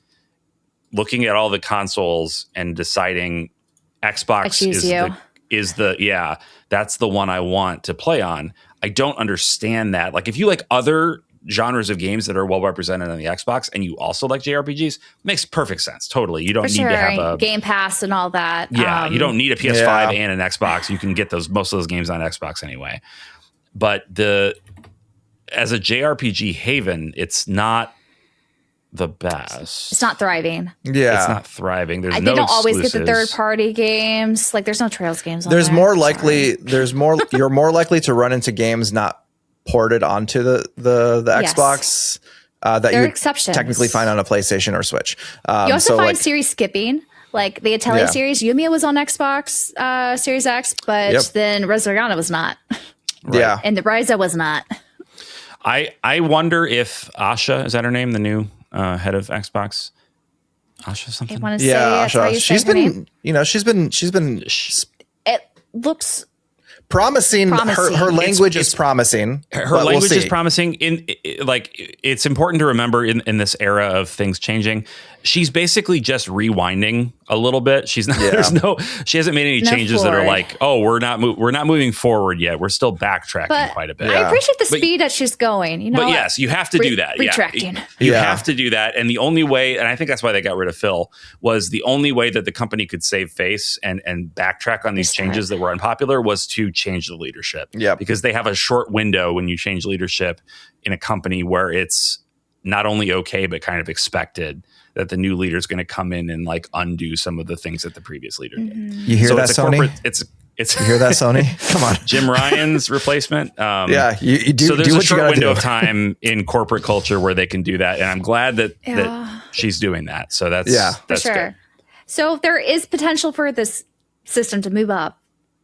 looking at all the consoles and deciding Xbox that's the one I want to play on. I don't understand that. Like if you like other genres of games that are well represented on the Xbox and you also like JRPGs, makes perfect sense. Totally. You don't need to have a Game Pass and all that. Yeah, you don't need a PS5 and an Xbox. You can get most of those games on Xbox anyway. But as a JRPG haven, it's not the best. It's not thriving. Yeah. It's not thriving. They don't always get the third-party games. Like there's no Trails games on There's there. more likely you're more likely to run into games not ported onto the Xbox that you technically find on a PlayStation or Switch. You also find series skipping. Like the Atelier series, Yumiya was on Xbox Series X, but then Resurgana was not. Right. Yeah. And the Ryza was not. I wonder if Asha, is that her name, the new head of Xbox? Asha something? I want to say Asha. She's been it looks promising. Her language is promising. Her language is promising. It's important to remember in this era of things changing, she's basically just rewinding a little bit. She's not. She hasn't made any changes that are like, oh, we're not moving forward yet. We're still backtracking quite a bit. I appreciate the speed that she's going. You know, but yes, you have to do that. Retracting. You have to do that, and the only way, and I think that's why they got rid of Phil, was the only way that the company could save face and backtrack on these changes that were unpopular was to change the leadership. Yeah, because they have a short window when you change leadership in a company where it's not only okay but kind of expected that the new leader is going to come in and like undo some of the things that the previous leader did. You hear that, Sony? You hear that, Sony? Come on, Jim Ryan's replacement. You do. So there's do a what short you window do. of time in corporate culture where they can do that, and I'm glad that she's doing that. So that's for sure. Good. So there is potential for this system to move up.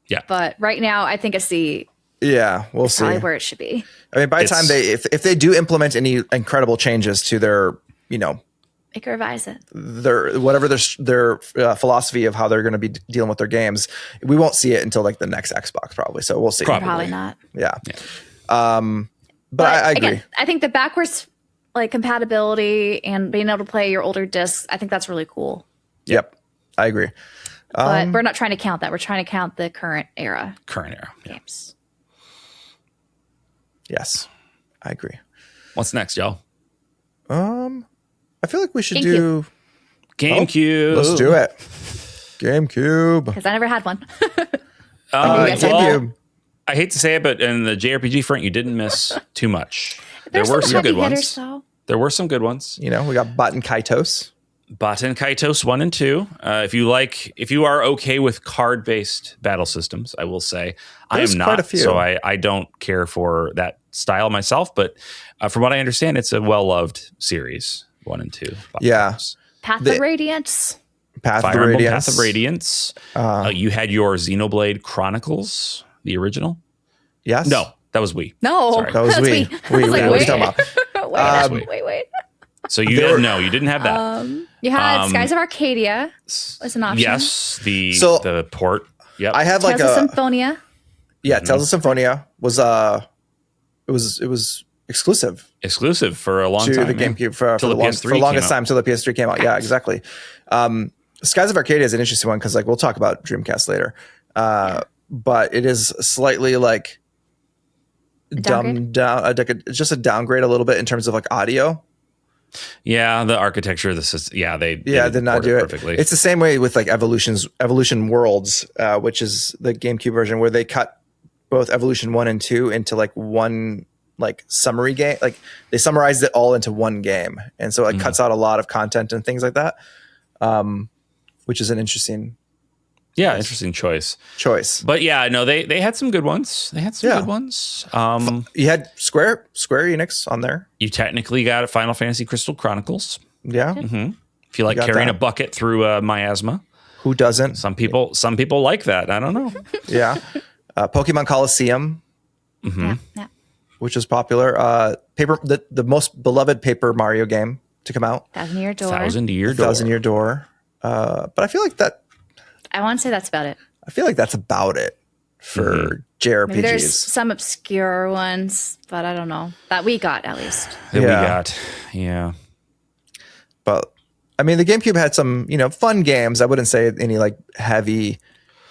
Yeah, but right now I think it's we'll see probably where it should be. I mean, by the time if they do implement any incredible changes to their they can revise it. Their philosophy of how they're going to be dealing with their games, we won't see it until like the next Xbox probably. So we'll see. Probably not. Yeah. But I agree. Again, I think the backwards compatibility and being able to play your older discs, I think that's really cool. Yep, I agree. But we're not trying to count that. We're trying to count the current era games. Yes, I agree. What's next, y'all? I feel like we should do GameCube. Let's do it. GameCube. Because I never had one. GameCube. I hate to say it, but in the JRPG front, you didn't miss too much. There were some good ones. There were some good ones. We got Baten Kaitos. Baten Kaitos 1 and 2. If you are okay with card-based battle systems, I will say I am not. So I don't care for that style myself. But from what I understand, it's a well-loved series. 1 and 2. Path of Radiance. Path of Radiance. You had your Xenoblade Chronicles, the original. Yes. No, that was Wii. No, sorry. That was Wii. What are you talking about? Wait. So you didn't have that. You had Skies of Arcadia as an option. Yes, the port. Yep. I have Tales of Symphonia. Yeah, Tales of Symphonia was it was exclusive for a long time to the GameCube for the longest time till the PS3 came out. Yeah, exactly. Skies of Arcadia is an interesting one because we'll talk about Dreamcast later. But it is slightly dumbed down, just a downgrade a little bit in terms of audio. Yeah, the architecture, they did not do it perfectly. It's the same way with Evolution Worlds, which is the GameCube version where they cut both Evolution 1 and 2 into one summary game. They summarized it all into one game, and so it cuts out a lot of content and things like that, which is an interesting interesting choice. But they had some good ones. Good ones. You had Square Enix on there. You technically got a Final Fantasy Crystal Chronicles. Yeah. Mm-hmm. If you like carrying a bucket through miasma. Who doesn't? Some people like that. I don't know. Yeah. Pokemon Coliseum. Mm-hmm. Yeah. Which is popular. The most beloved Paper Mario game to come out. Thousand Year Door. But I feel like that. I want to say that's about it. I feel like that's about it for JRPGs. Maybe there's some obscure ones, but I don't know. That we got, at least. We got. Yeah. But, I mean, the GameCube had some, fun games. I wouldn't say any, heavy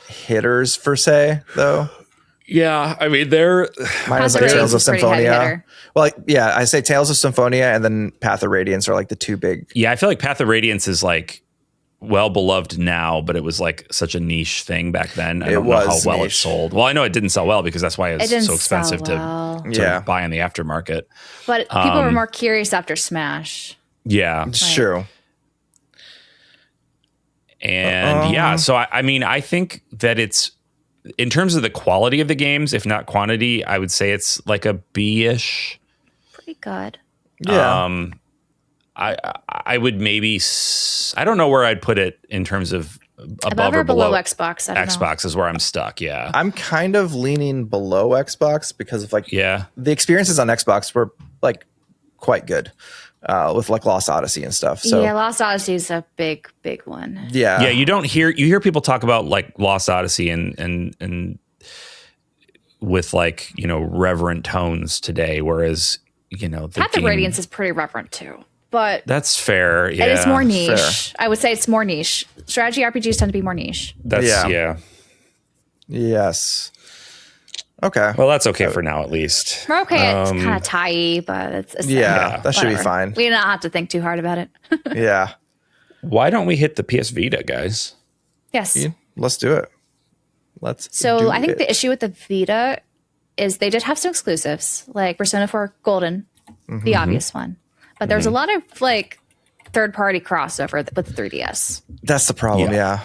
hitters per se, though. Yeah, I mean, they're mine is like Tales of Symphonia. Well, yeah, I say Tales of Symphonia and then Path of Radiance are like the two big. Yeah, I feel like Path of Radiance is like well beloved now, but it was like such a niche thing back then. I don't know how well it sold. Well, I know it didn't sell well because that's why it's so expensive to buy in the aftermarket. But people were more curious after Smash. Yeah, it's true. And so I mean, I think that it's, in terms of the quality of the games, if not quantity, I would say it's like a B-ish. Pretty good. Yeah. I would maybe, I don't know where I'd put it in terms of above or below Xbox. Xbox is where I'm stuck. Yeah. I'm kind of leaning below Xbox because of like, the experiences on Xbox were like quite good. With like Lost Odyssey and stuff. So yeah, Lost Odyssey is a big one. Yeah. Yeah, you hear people talk about like Lost Odyssey and with like, reverent tones today, whereas, Path of Radiance is pretty reverent too. But that's fair. Yeah. It is more niche. Fair. I would say it's more niche. Strategy RPGs tend to be more niche. Yes. Okay. Well, that's okay for now, at least. We're okay. It's kind of tight, but it's that should be fine. We don't have to think too hard about it. Yeah. Why don't we hit the PS Vita, guys? Yes. Let's do it. I think the issue with the Vita is they did have some exclusives, like Persona 4 Golden, the obvious one. But there's a lot of like third-party crossover with the 3DS. That's the problem, yeah.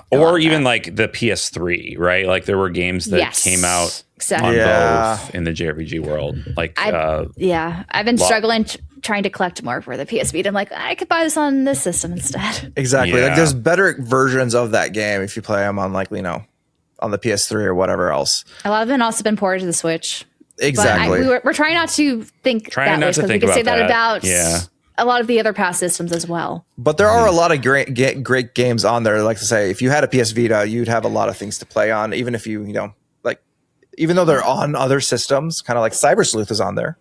Or even like the PS3, right? Like there were games that came out on both in the JRPG world. Like, I've been struggling trying to collect more for the PS Vita. I'm like, I could buy this on this system instead. Exactly. Yeah. Like there's better versions of that game if you play them on like, on the PS3 or whatever else. A lot of them also been ported to the Switch. Exactly. But we're trying not to think that way because we can say that about a lot of the other past systems as well. But there are a lot of great games on there. Like to say, if you had a PS Vita, you'd have a lot of things to play on, even if you even though they're on other systems, kind of like Cyber Sleuth is on there.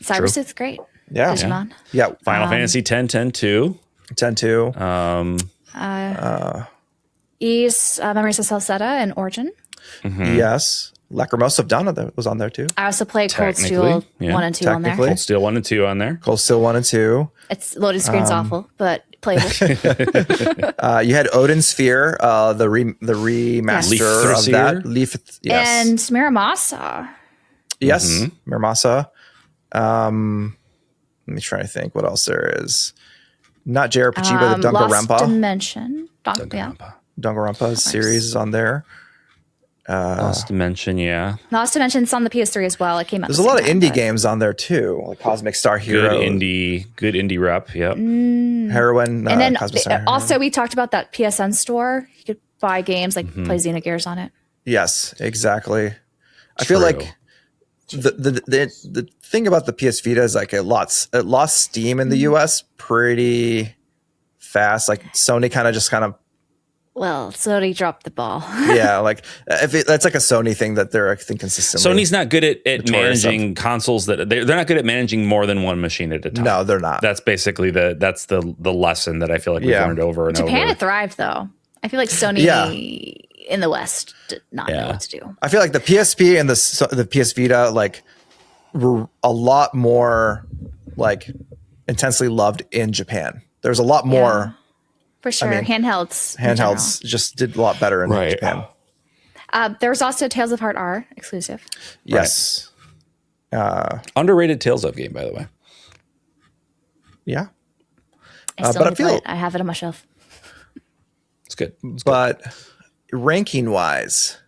Cyber Sleuth's great. Yeah. Digimon. Yeah. Final Fantasy 10-2. 10-2. Ys, Memories of Celceta and Origin. Yes. Lacrimosa of Dawn was on there too. I also played Cold Steel 1 and 2 on there. Cold Steel 1 and 2 on there. Cold Steel 1 and 2. It's loaded screen's awful, but playable. You had Odin Sphere, the remaster of that. And Miramasa. Yes, Miramasa. Let me try to think what else there is. Not JRPG, but the Danganronpa. Lost Dimension. Danganronpa series is on there. Lost Dimension, Lost Dimension's on the PS3 as well. It came out. There's a lot of indie games on there too, like Cosmic Star Hero. Good indie rep. Yep. Heroine. And then also we talked about that PSN store. You could buy games like play Xenogears on it. Yes, exactly. I feel like the thing about the PS Vita is like it lost steam in the US pretty fast. Like Sony kind of well, Sony dropped the ball. Yeah, like that's like a Sony thing that they're, I think, consistently. Sony's not good at managing consoles that they're not good at managing more than one machine at a time. No, they're not. That's basically the lesson that I feel like we've learned over and over. Japan had thrived though. I feel like Sony in the West did not know what to do. I feel like the PSP and the PS Vita like were a lot more like intensely loved in Japan. There's a lot more. Yeah. For sure. Handhelds just did a lot better in Japan. There was also Tales of Heart R exclusive. Yes. Underrated Tales of game, by the way. Yeah. I still need to play it. I have it on my shelf. It's good. But ranking wise,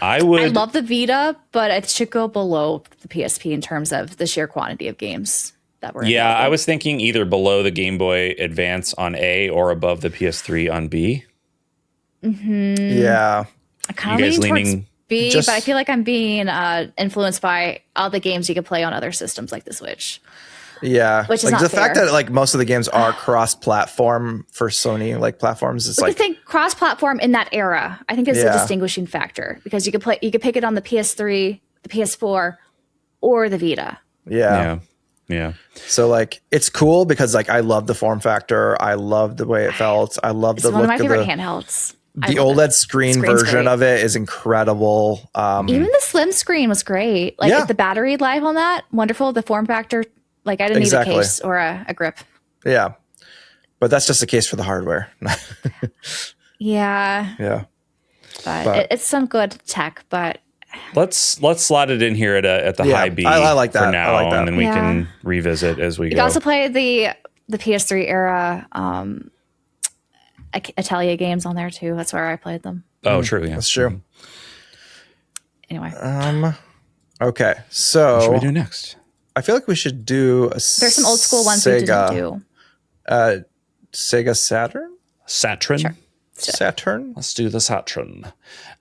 I love the Vita, but it should go below the PSP in terms of the sheer quantity of games. I was thinking either below the Game Boy Advance on A or above the PS3 on B. Yeah. I kind of lean towards B, but I feel like I'm being influenced by all the games you can play on other systems like the Switch. Yeah. Which is like not the fair. fact that like most of the games are cross-platform for Sony like platforms is like I think cross-platform in that era, I think is a distinguishing factor because you could pick it on the PS3, the PS4, or the Vita. Yeah. Yeah. So like it's cool because like I love the form factor. I love the way it felt. I love the one look of my favorite of handhelds. the OLED screen version of it is incredible. Even the slim screen was great. Like the battery life on that, wonderful. The form factor, like I didn't need a case or a grip. Yeah. But that's just a case for the hardware. Yeah. Yeah. But it's some good tech, but let's slot it in here at the high B. I like that for now, I like that. And then we can revisit as we go. You can also play the PS3 era Atelier games on there too. That's where I played them. Oh, true. Yeah, that's true. Anyway, okay. So what should we do next? I feel like we should do there's some old school ones we didn't do. Sega Saturn. Sure. Saturn. Let's do the Saturn.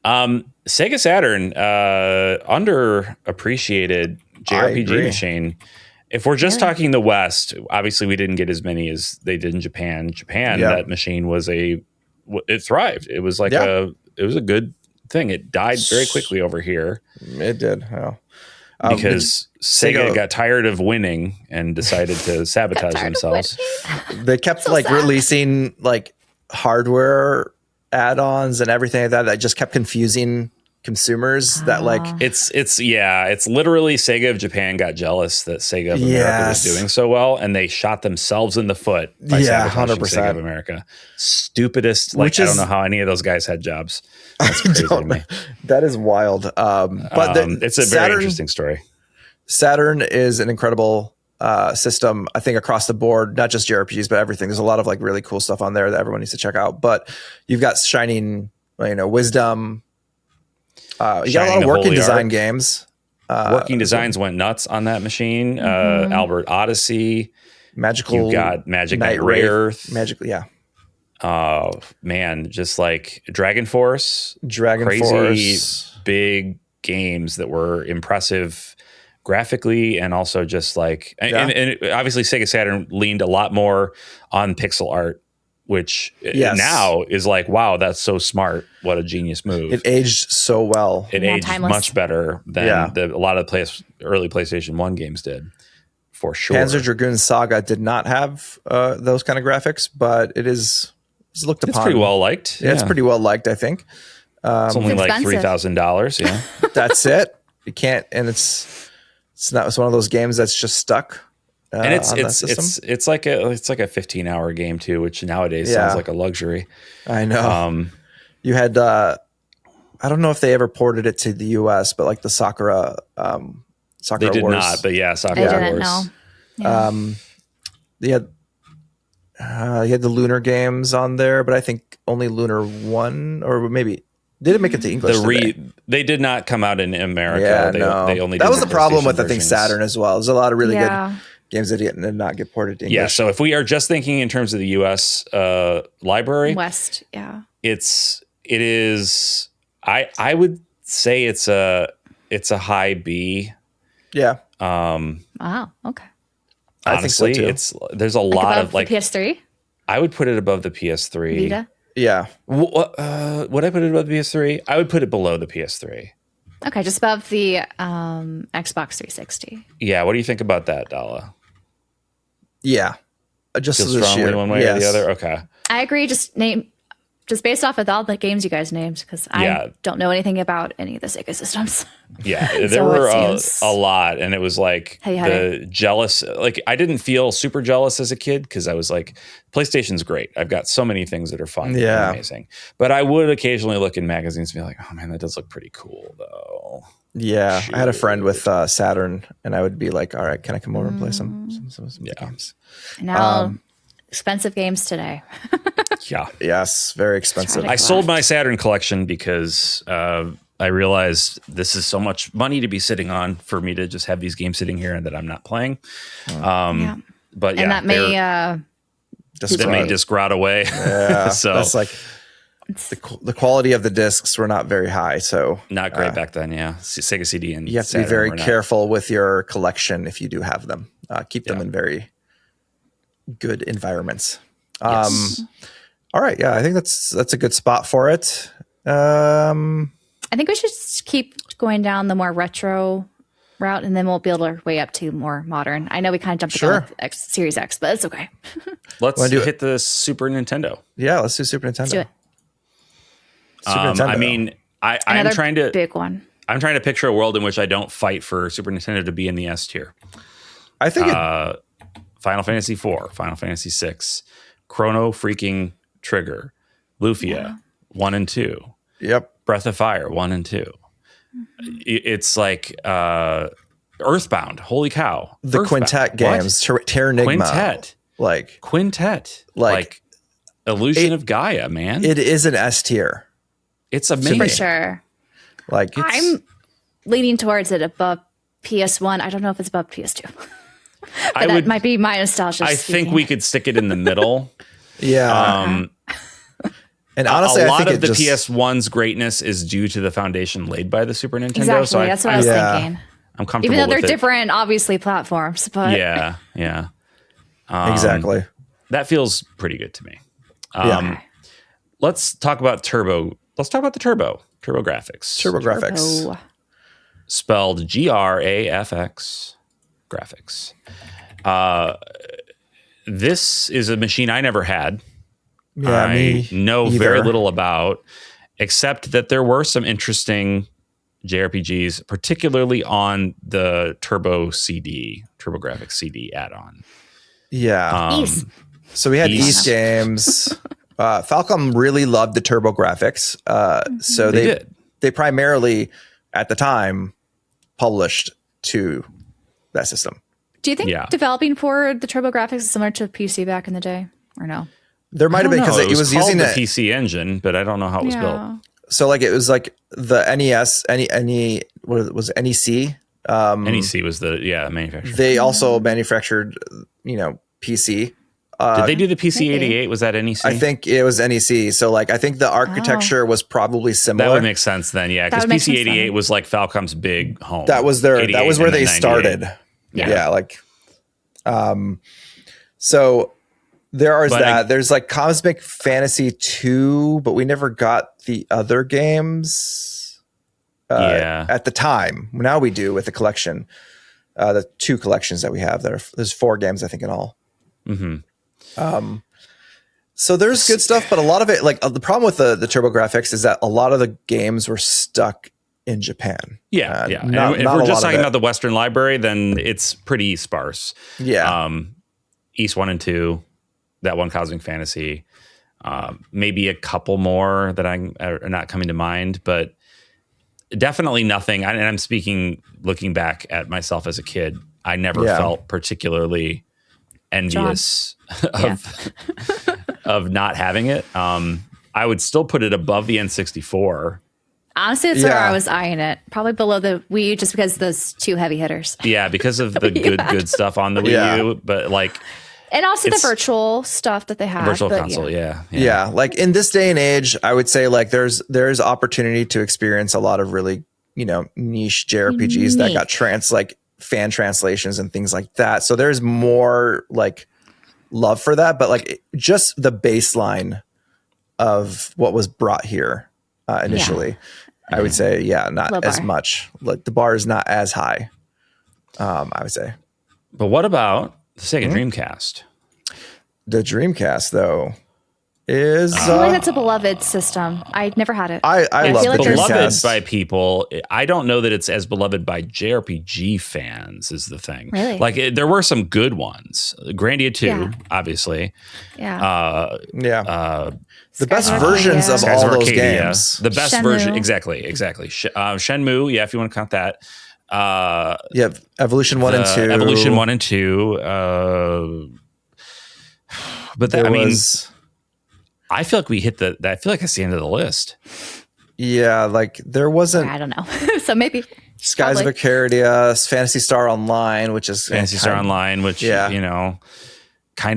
Sega Saturn, underappreciated JRPG machine. If we're just talking the West, obviously we didn't get as many as they did in Japan. That machine was it thrived. It was like it was a good thing. It died very quickly over here. It did. Yeah. Because Sega got tired of winning and decided to sabotage themselves. They kept releasing like hardware add-ons and everything like that just kept confusing consumers. That like it's literally Sega of Japan got jealous that Sega of America was doing so well, and they shot themselves in the foot by sabotaging 100%. Sega of America. Stupidest. I don't know how any of those guys had jobs. That's crazy to me. That is wild. But it's a very interesting story. Saturn is an incredible system, I think, across the board, not just JRPGs, but everything. There's a lot of like really cool stuff on there that everyone needs to check out. But you've got Shining, Wisdom. You got a lot of working design games. Working designs went nuts on that machine. Albert Odyssey. You got Magic Knight Ray Earth. Yeah. Oh man, just like Dragon Force, big games that were impressive graphically, and also just like, and obviously Sega Saturn leaned a lot more on pixel art, which now is like, wow, that's so smart. What a genius move. It aged so well. It aged much better than a lot of early PlayStation 1 games did. For sure. Panzer Dragoon Saga did not have those kind of graphics, but it's looked upon. It's pretty well liked. Yeah, it's pretty well liked, I think. It's only like $3,000. Yeah, that's it. You can't, and it's one of those games that's just stuck. And it's like a 15-hour game too, which nowadays sounds like a luxury. I know. You had I don't know if they ever ported it to the US, but like the Sakura they did Wars. Not, but Sakura Wars. Yeah. You had the Lunar games on there, but I think only Lunar 1, or maybe didn't make it to English. They did not come out in America. They only that was the problem with versions. I think Saturn as well. There's a lot of really good games that did not get ported to English. Yeah, so if we are just thinking in terms of the US library, West, it is. I would say it's a high B. Yeah. Wow. Okay. Honestly, I think so too. There's a lot of like PS3. I would put it above the PS3. Vita. Yeah. Would I put it above the PS3? I would put it below the PS3. Okay, just above the Xbox 360. Yeah. What do you think about that, Dalla? Yeah. Just strongly one way or the other. Okay. I agree. Just based off of all the games you guys named, because I don't know anything about any of the Sega systems. Yeah, there were a lot, and it was like jealous. Like I didn't feel super jealous as a kid because I was like, PlayStation's great. I've got so many things that are fun and amazing. But I would occasionally look in magazines and be like, oh man, that does look pretty cool though. Yeah, I had a friend with Saturn, and I would be like, all right, can I come over and play some games? Now, expensive games today. Yeah. Yes, very expensive. I sold my Saturn collection because I realized this is so much money to be sitting on for me to just have these games sitting here and that I'm not playing. But and that may disc rot away. Yeah, so that's like the quality of the discs were not very high. So not great back then. Yeah, Sega CD and you have to be very careful with your collection if you do have them. Keep them in very good environments. Yes. All right. Yeah, I think that's a good spot for it. I think we should just keep going down the more retro route, and then we'll build our way up to more modern. I know we kind of jumped the gun with Series X, but it's okay. Let's hit the Super Nintendo. Yeah, let's do Super Nintendo. Let's do it. Super Nintendo. I mean, I'm trying to big one. I'm trying to picture a world in which I don't fight for Super Nintendo to be in the S tier. I think Final Fantasy IV, Final Fantasy VI, Chrono freaking Trigger, Lufia 1 and 2. Yep. Breath of Fire 1 and 2. It's like Earthbound. Holy cow! The Earthbound. Quintet games, Terranigma. Quintet. Like Illusion of Gaia, man. It is an S tier. It's amazing. For sure. Like I'm leaning towards it above PS1. I don't know if it's above PS2. But that might be my nostalgia. I think we could stick it in the middle. Yeah. And honestly, a lot I think of the PS1's greatness is due to the foundation laid by the Super Nintendo. Exactly. So that's what I was thinking. I'm comfortable even though with they're different, obviously, platforms. But yeah. Exactly. That feels pretty good to me. Yeah. Let's talk about Turbo. Let's talk about the Turbo graphics. Turbo graphics. Spelled GRAFX graphics. This is a machine I never had. Yeah, I know very little about, except that there were some interesting JRPGs, particularly on the TurboGrafx CD add-on. Yeah. So we had East games. Falcom really loved the Turbo graphics. So they primarily, at the time, published to that system. Do you think developing for the Turbo graphics is similar to PC back in the day, or no? There might have been because it was using the PC engine, but I don't know how it was built. So like it was like the NES, what was it, NEC? NEC was the manufacturer. They also manufactured, PC. Did they do the PC 88? Was that NEC? I think it was NEC. So like I think the architecture was probably similar. That would make sense then, yeah, because PC 88 was like Falcom's big home. That was where they started. Yeah, like so there's like Cosmic Fantasy 2, but we never got the other games at the time. Now we do with the collection, the 2 collections that we have. There's 4 games, I think, in all. Mm-hmm. So there's good stuff, but a lot of it, like the problem with the Turbo graphics is that a lot of the games were stuck in Japan. Yeah. If we're just talking about the Western library, then it's pretty sparse. Yeah. East 1 and 2, that one Cosmic Fantasy, maybe a couple more that are not coming to mind, but definitely nothing. And I'm speaking, looking back at myself as a kid, I never felt particularly envious of not having it. I would still put it above the N64. Honestly, that's where I was eyeing it. Probably below the Wii U, just because those 2 heavy hitters. Yeah, because of the good stuff on the Wii U, but like, and also the virtual stuff that they have. Virtual console, yeah. Like in this day and age, I would say like there's opportunity to experience a lot of really niche JRPGs that got fan translations and things like that. So there's more like love for that, but like just the baseline of what was brought here initially. I would say, not as much. Like the bar is not as high, I would say. But what about the Sega Dreamcast? The Dreamcast, though, is... I feel like that's a beloved system. I never had it. I love the Dreamcast. Beloved by people. I don't know that it's as beloved by JRPG fans is the thing. Really? Like, there were some good ones. Grandia 2, obviously. Yeah. The best versions of all those games. The best version. Exactly. Shenmue, if you want to count that. Evolution 1 and 2. Evolution 1 and 2. But I feel like we hit I feel like that's the end of the list. Yeah, like there wasn't. I don't know. So maybe Skies of Arcadia, Phantasy Star Online, which is kind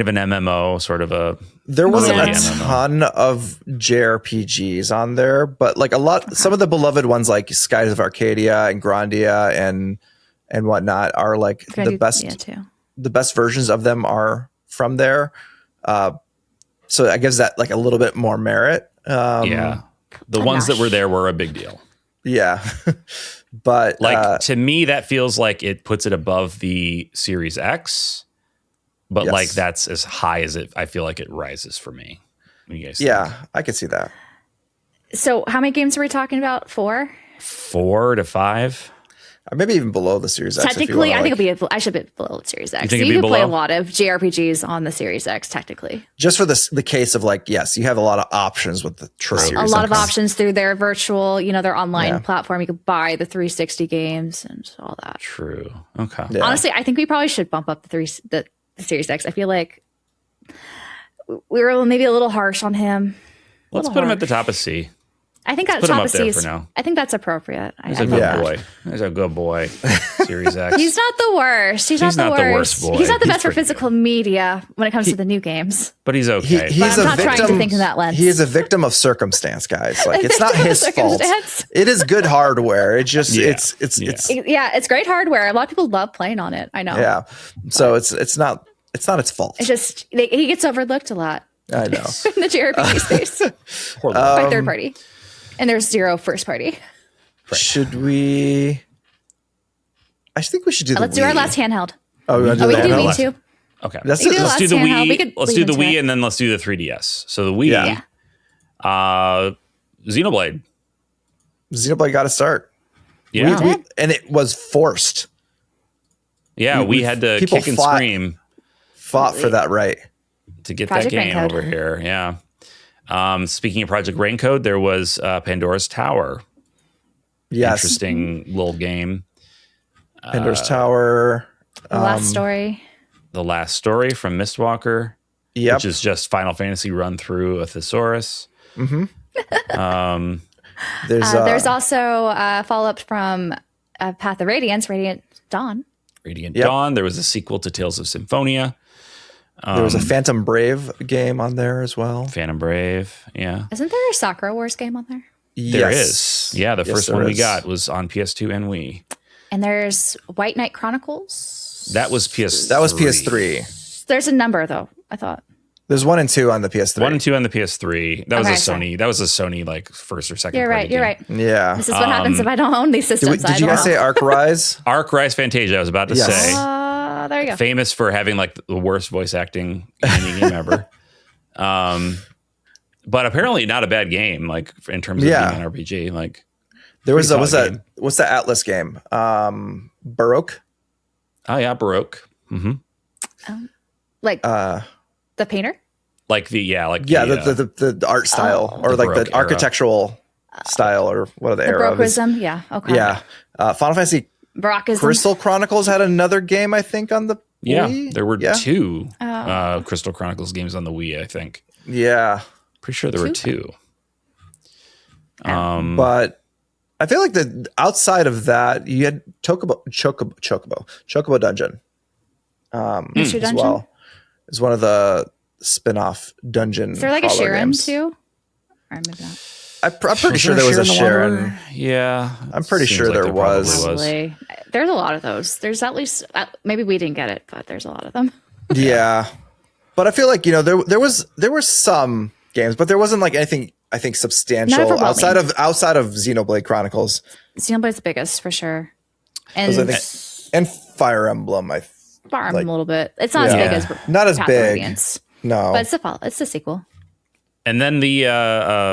of an MMO, sort of a. There wasn't a ton of JRPGs on there, but like some of the beloved ones like Skies of Arcadia and Grandia and whatnot are like the best. The best versions of them are from there, so that gives that like a little bit more merit. The ones that were there were a big deal. Yeah, But like to me, that feels like it puts it above the Series X. But yes. like that's as high as it. I feel like it rises for me. What do you guys think? Yeah, I could see that. So how many games are we talking about? 4? 4 to 5. Or maybe even below the Series X. Technically, I think I should be below the Series X. You can play a lot of JRPGs on the Series X, technically. Just for the case of like, yes, you have a lot of options with the Series A lot X. of options through their virtual, their online platform. You could buy the 360 games and all that. True. Okay. Yeah. Honestly, I think we probably should bump up the Series X. I feel like we were maybe a little harsh on him. Let's put him at the top of C. I think Let's that put him top up of there C for is. now. I think that's appropriate. He's a good boy. He's a good boy. Series X. He's not the worst. He's not the worst boy. He's not the best for pretty physical media when it comes to the new games. but he's okay. He's I'm not trying to think in that lens. He is a victim of circumstance, guys. Like it's not his fault. It is good hardware. It just it's great hardware. A lot of people love playing on it. I know. Yeah. So it's not its fault. It's just he gets overlooked a lot. I know. In the JRPG space by third party. And there's 0 first party. Should we? I think we should do. Let's do our last handheld. Oh, we can do Wii too. Okay. Let's do the handheld. Wii. Let's do the Wii, and then let's do the 3DS. So the Wii. Xenoblade. Xenoblade got to start. Yeah. And it was forced. Yeah, we had to kick and scream. Fought for that right. To get Project that game Raincode. over here. Yeah. Speaking of Project Raincode, there was Pandora's Tower. Yes. Interesting little game. Pandora's Tower. The last story. The Last Story from Mistwalker. Yep. Which is just Final Fantasy run through a thesaurus. Mm-hmm. There's also a follow-up from Path of Radiance, Radiant Dawn. Radiant Dawn. There was a sequel to Tales of Symphonia. There was a Phantom Brave game on there as well. Phantom Brave, yeah. Isn't there a Sakura Wars game on there? There is. Yeah, the first one we is. got was on PS2 and Wii. And there's White Knight Chronicles. That was PS3. That was PS3. There's a number though, I thought. There's 1 and 2 on the PS3. 1 and 2 on the PS3. That was Okay, a Sony. sorry. That was a Sony like first or second. You're right. party You're game. right. Yeah. This is what happens if I don't own these systems. Did you guys say Arc Rise? Arc Rise Fantasia. I was about to Yes. say. There you go. Famous for having like the worst voice acting in any game ever. But apparently not a bad game. Like in terms of being an RPG. Like there was what's that? What's the Atlas game? Baroque. Oh yeah, Baroque. Mm-hmm. Like the painter. Like the the art style or the like Baroque the architectural style or what are the era of it? Baroquism. Yeah. Okay. Yeah. Final Fantasy Baroquism. Crystal Chronicles had another game, I think, on the Wii. There were 2 Crystal Chronicles games on the Wii, I think. Yeah. Pretty sure there were 2. But I feel like outside of that, you had Chocobo Dungeon. Mystery as Dungeon? well. It's one of the spin-off dungeon. Is there like a Sharon games. too? Or maybe not. I'm pretty sure there was a Sharon. Yeah. I'm pretty sure like there was. Probably. There's a lot of those. There's at least maybe we didn't get it, but there's a lot of them. Yeah. But I feel like, there were some games, but there wasn't like anything I think substantial outside of Xenoblade Chronicles. Xenoblade's the biggest for sure. And and Fire Emblem, Fire Emblem a little bit. It's not as big as not as Path of big. Radiance, No. but it's the sequel. And then the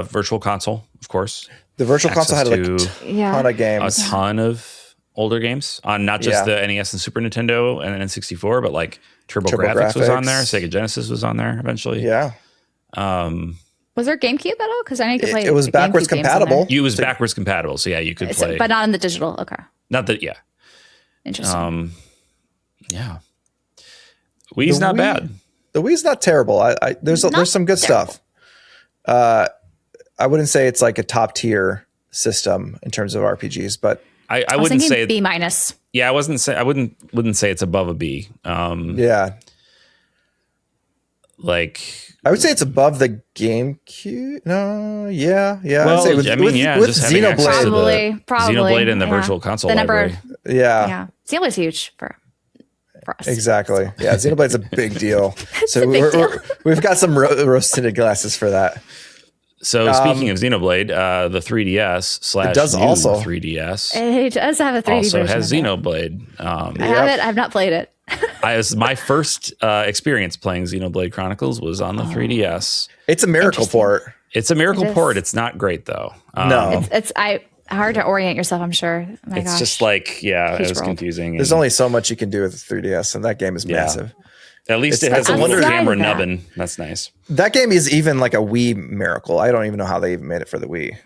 Virtual Console, of course. The Virtual Console had like a Yeah. ton of games. A ton of older games on not just the NES and Super Nintendo and N64, but like TurboGrafx was on there. Sega Genesis was on there eventually. Yeah. Was there GameCube at all? Because I know you could play. It was the backwards GameCube games on compatible. there. It was backwards compatible, so yeah, you could play. But not on the digital. Okay. Not that, yeah. Interesting. Yeah. Wii's not bad. The Wii's not terrible. There's some good stuff. I wouldn't say it's like a top tier system in terms of RPGs, but I wouldn't say B minus. Yeah, I wouldn't say it's above a B. Yeah. Like I would say it's above the GameCube. No, yeah. Well, I'd say with just having access to Xenoblade. Probably. Xenoblade and the Virtual Console library. Yeah. Xenoblade's huge for us. Exactly. Yeah, Xenoblade's a big deal. So a big deal. we've got some rose tinted glasses for that. So speaking of Xenoblade, the 3DS slash it does new also it 3DS does have a 3D also version has of it. Xenoblade. I have it. I've not played it. My first experience playing Xenoblade Chronicles was on the 3DS. It's a miracle port. It's a miracle port. It's not great though. No. It's hard to orient yourself, I'm sure. My it's gosh. just like, it was world. confusing. There's only so much you can do with the 3DS, and that game is massive. At least it has a wonder little camera that. nubbin. That's nice. That game is even like a Wii miracle. I don't even know how they even made it for the Wii.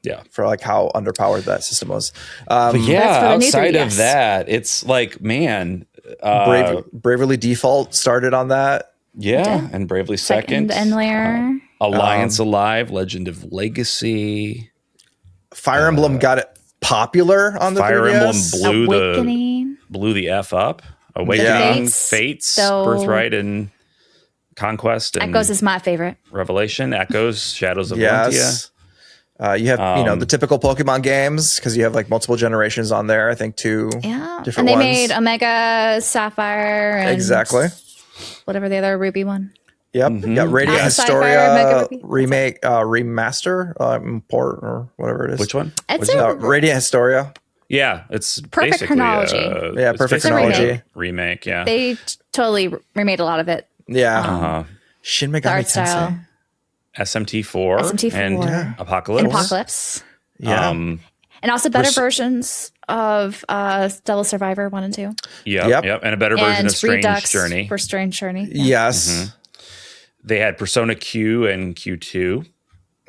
Yeah. For like how underpowered that system was. But yeah, for the new outside 3DS. of that, it's like, man. Bravely Default started on that. Yeah, and Bravely Second. And Lair. Alliance Alive, Legend of Legacy. Fire Emblem got it popular on the Fire 3DS. Emblem Awakening. blew the F up. Awakening, Yeah. Fates, So- Birthright, and Conquest, and Echoes is my favorite. Revelation, Echoes, Shadows of Yes. You have, the typical Pokemon games because you have like multiple generations on there. I think two different And they ones. made Omega, Sapphire, and Exactly. whatever the other Ruby one. Yep. Got Radiant Sapphire, Historia Mega Ruby. remake, remaster, port, or whatever it is. Which one? It's Radiant Historia. Yeah, it's Perfect basically chronology. it's Perfect basically a chronology. remake. Yeah. They totally remade a lot of it. Yeah. Shin The Megami art Tensei. style. SMT4, SMT4. and Apocalypse. And Apocalypse. Yeah. And also better versions of Devil Survivor 1 and 2. Yep. And a better version And of Strange Redux Journey. for Strange Journey. Yeah. Yes. They had Persona Q and Q2.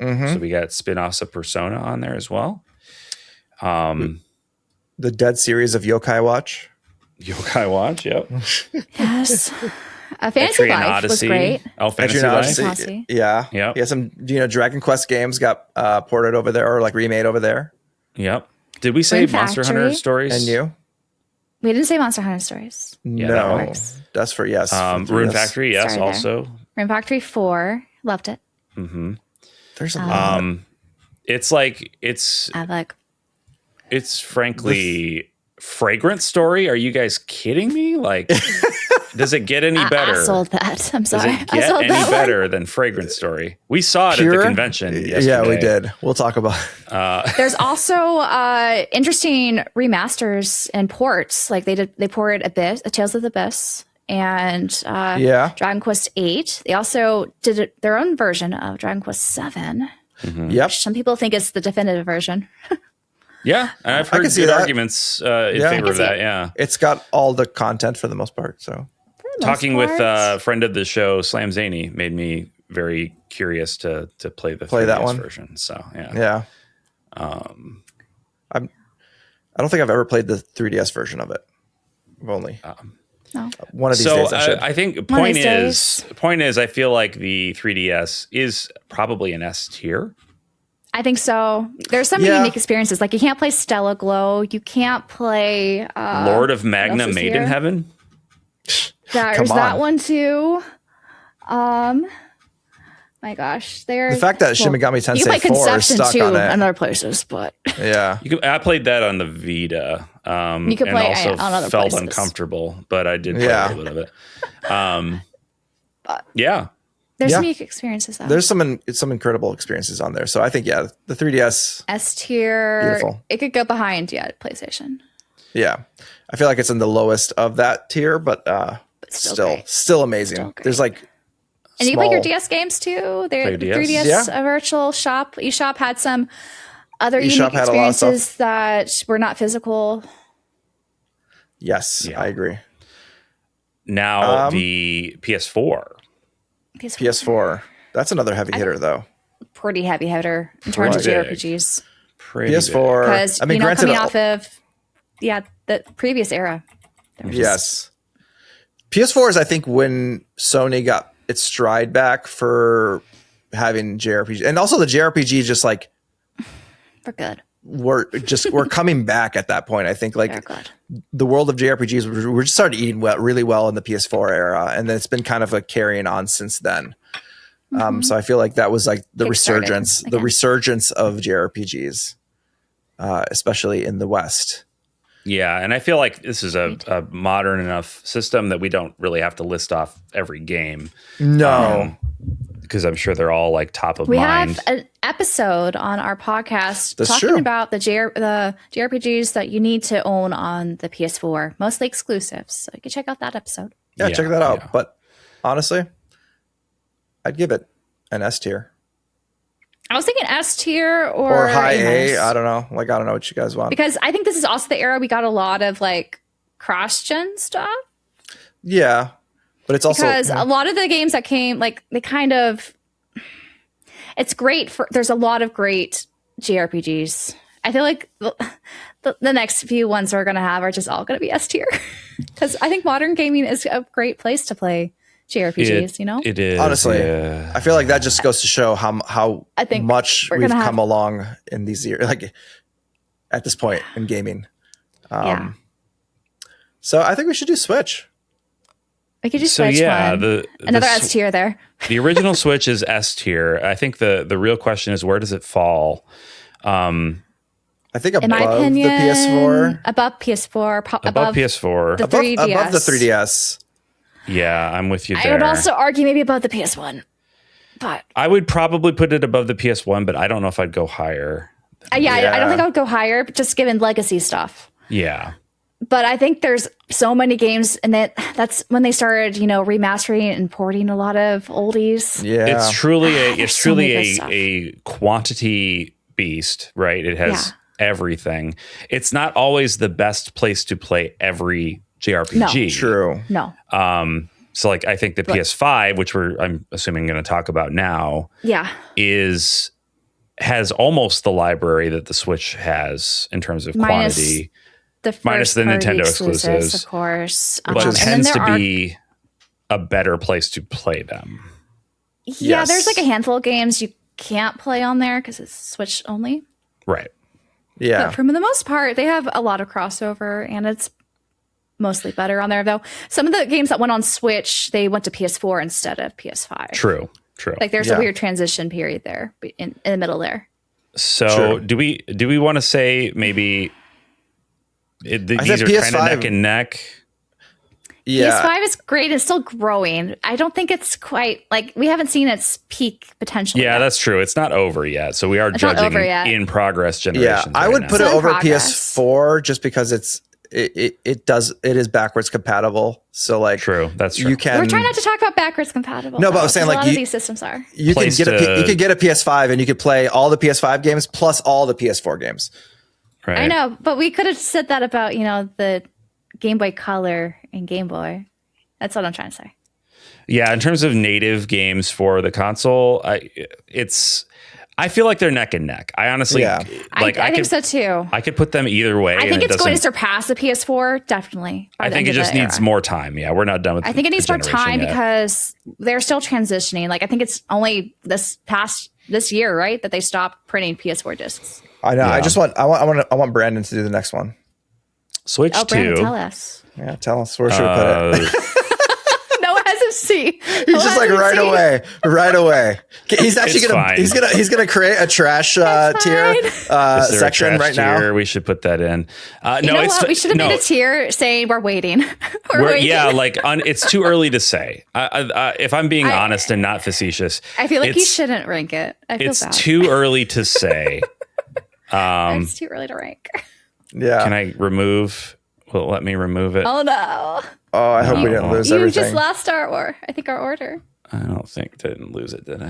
So we got spin-offs of Persona on there as well. The Dead series of Yokai Watch. Yokai Watch, yep. Yes. Fantasy Etrian Life was great. Oh, Fantasy Etrian Life. Odyssey. Odyssey. Yeah. Yep. Yeah. Some Dragon Quest games got ported over there or like remade over there. Yep. Did we say Rune Monster Factory. Hunter Stories? And you? We didn't say Monster Hunter Stories. that No. works. That's for yes. Rune Factory, yes, Sorry there. also. Rune Factory 4. Loved it. There's a lot. It's like it's frankly Fragrant Story. Are you guys kidding me? Like, does it get any better? I sold that. I'm Does sorry. it I get sold any that better than Fragrant Story? We saw it at Pure? the convention yesterday. Yeah, we did. We'll talk about one. There's also interesting remasters and ports. Like they ported Abyss, Tales of the Abyss, and Dragon Quest 8. They also did their own version of Dragon Quest 7. Yep. Some people think it's the definitive version. Yeah, and I've heard can see good that. arguments in favor of that. Yeah. It's got all the content for the most part. So Talking with a friend of the show, Slam Zaney, made me very curious to play the 3DS that one version. So yeah. I don't think I've ever played the 3DS version of it. I've only No. one of these days I should. I think One of point these is I feel like the 3DS is probably an S tier. I think so. There's some unique experiences. Like you can't play Stella Glow. You can't play Lord of Magna else is Made in here? Heaven. There's Come that on. one too. My gosh, The fact that Shin Megami you can play Tensei 4 is Conception stuck too on it. in other places, but Yeah. I played that on the Vita. You could and play also on other felt places. uncomfortable, but I did play Yeah. a little bit of it. Yeah. there's Yeah. some unique experiences though. There's some incredible experiences on there. So I think the 3DS. S tier. Beautiful. It could go behind PlayStation. Yeah, I feel like it's in the lowest of that tier, but still great. still amazing. Still great. There's like And you can play your DS games too. Play The your DS? 3DS Yeah. Virtual Shop. eShop had some other eShop unique had a lot of stuff. experiences that were not physical. yes, Yeah. I agree. Now the PS4. PS4. That's another heavy hitter though. Pretty heavy hitter in terms of Pretty big. JRPGs. Pretty PS4. Because I mean, granted, coming off of the previous era. They were just- yes. PS4 is, I think, when Sony got its stride back for having JRPG, and also the JRPG just like for good. we're coming back at that point. I think They're like good. the world of JRPGs we're just started eating really well in the PS4 era, and then it's been kind of a carrying on since then. So I feel like that was like the Kickstarted again. resurgence of JRPGs, especially in the West. Yeah, and I feel like this is a modern enough system that we don't really have to list off every game. No, because I'm sure they're all like top of we mind. have an episode on our podcast That's talking true. about the JRPGs that you need to own on the PS4, mostly exclusives. So you can check out that episode. Yeah, check that out. Yeah. But honestly, I'd give it an S tier I was thinking S tier or high A. A-. I don't know. Like, I don't know what you guys want. Because I think this is also the era we got a lot of like cross-gen stuff. Yeah, but it's also Because a lot of the games that came, like they kind of, it's great for, there's a lot of great JRPGs. I feel like the next few ones we're going to have are just all going to be S tier. Because I think modern gaming is a great place to play JRPGs, you know? It is. honestly, yeah. I feel like that just goes to show how I think much we're we've gonna come along in these years, like at this point in gaming. Yeah. So I think we should do Switch. We could just So switch yeah, one. Another S tier there. the original Switch is S tier. I think the real question is, where does it fall? I think In my above opinion, the PS4, above PS4, Above PS4. the 3DS. above the 3DS. Yeah, I'm with you there. I would also argue maybe above the PS1. But I would probably put it above the PS1, but I don't know if I'd go higher. I don't Yeah. think I would go higher, just given legacy stuff. Yeah. But I think there's so many games, and that's when they started, remastering and porting a lot of oldies. Yeah, It's truly There's so many good stuff. a quantity beast, right? It has everything. It's not always the best place to play every JRPG. true. No. So like I think the PS5, which I'm assuming going to talk about now, Yeah. has almost the library that the Switch has in terms of quantity. Minus the Nintendo exclusives, of course. But it and then tends there to are- be a better place to play them. Yeah, Yes. there's like a handful of games you can't play on there because it's Switch only. Right. Yeah, But for the most part, they have a lot of crossover, and it's mostly better on there, though. Some of the games that went on Switch, they went to PS4 instead of PS5. True. Like there's Yeah. a weird transition period there in the middle there. So True. do we want to say maybe these said are kind of PS5. neck and neck? yeah. PS5 is great. It's still growing. I don't think it's quite like we haven't seen its peak potential. Yeah, yet. that's true. It's not over yet. So we are It's not judging over yet. in progress Yeah, generations. I right would now. put it Still in over progress. PS4 just because it is backwards compatible. So like, True. That's true. you can. We're trying not to talk about backwards compatible. No, but I though, was saying, 'cause like, a lot of you- these systems are. You can place get to- you could get a PS5 and you could play all the PS5 games plus all the PS4 games. right. I know, but we could have said that about the Game Boy Color and Game Boy. That's what I'm trying to say. Yeah, in terms of native games for the console, I feel like they're neck and neck. I honestly Yeah. like. I think could, so too. I could put them either way. I and think it's going to doesn't- surpass the PS4, definitely. by I the think end it of just the needs era. more time. Yeah, we're not done with. I think it needs the more time generation yet. because they're still transitioning. Like I think it's only this year, right, that they stopped printing PS4 discs. I know. Yeah. I want Branden to do the next one. Switch Oh, Branden, to tell us. Yeah, tell us where should we put it. No hesitancy. He's just like right away. He's actually It's fine. he's gonna create a trash tier Is there a section trash right tier? now. We should put that in. You know what? We should have made a tier saying we're waiting. we're waiting. Yeah, it's too early to say. If I'm being honest and not facetious, I feel like you it's- shouldn't rank it. I feel It's bad. too early to say. It's too early to rank. Yeah. Can I remove? Will it let me remove it? Oh no! Oh, I hope we didn't lose You everything. just lost our order. I don't think didn't lose it, did I?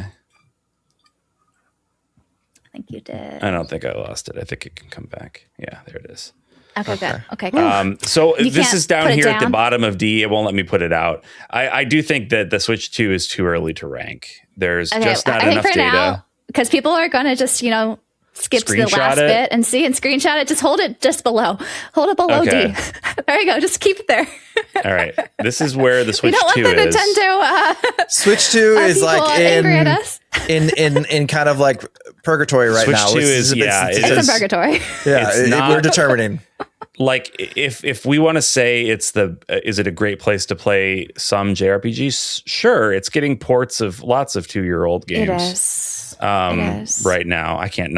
I think you did. I don't think I lost it. I think it can come back. Yeah, there it is. Okay, good. Okay, good. So You this can't is down put it here at the down? bottom of D. It won't let me put it out. I do think that the Switch 2 is too early to rank. There's just not enough data. Because people are going to just, skip to the Screenshot last it? bit and screenshot it. Just hold it just below. Hold it below Okay. D. There you go. Just keep it there. All right. This is where the We Switch don't want 2 the is. Nintendo Switch 2 is people like angry at us. in kind of like purgatory right Switch now. 2 is, yeah, It's It's- in purgatory. yeah. it's not- We're determining. Like if we want to say is it a great place to play some JRPGs? Sure, it's getting ports of lots of 2-year-old games. It is. It is. Right now. I can't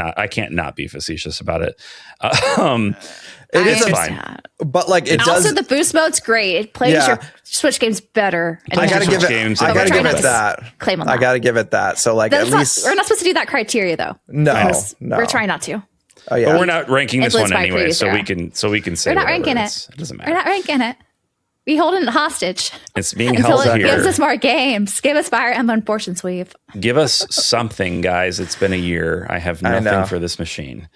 not be facetious about it. It is fine. But like it and does. Also, the boost mode's great. It plays your Switch games better. I gotta give it. I gotta give it that. Claim on that. I gotta give it that. So like, at least we're not supposed to do that criteria though. No. We're trying not to. Oh yeah. But we're not ranking this one anyway, so we can say we're not ranking it. It doesn't matter. We're not ranking it. We holding it hostage. It's being held here. Gives us more games. Give us Fire Emblem Fortune Sweep. Give us something, guys. It's been a year. I have nothing for this machine.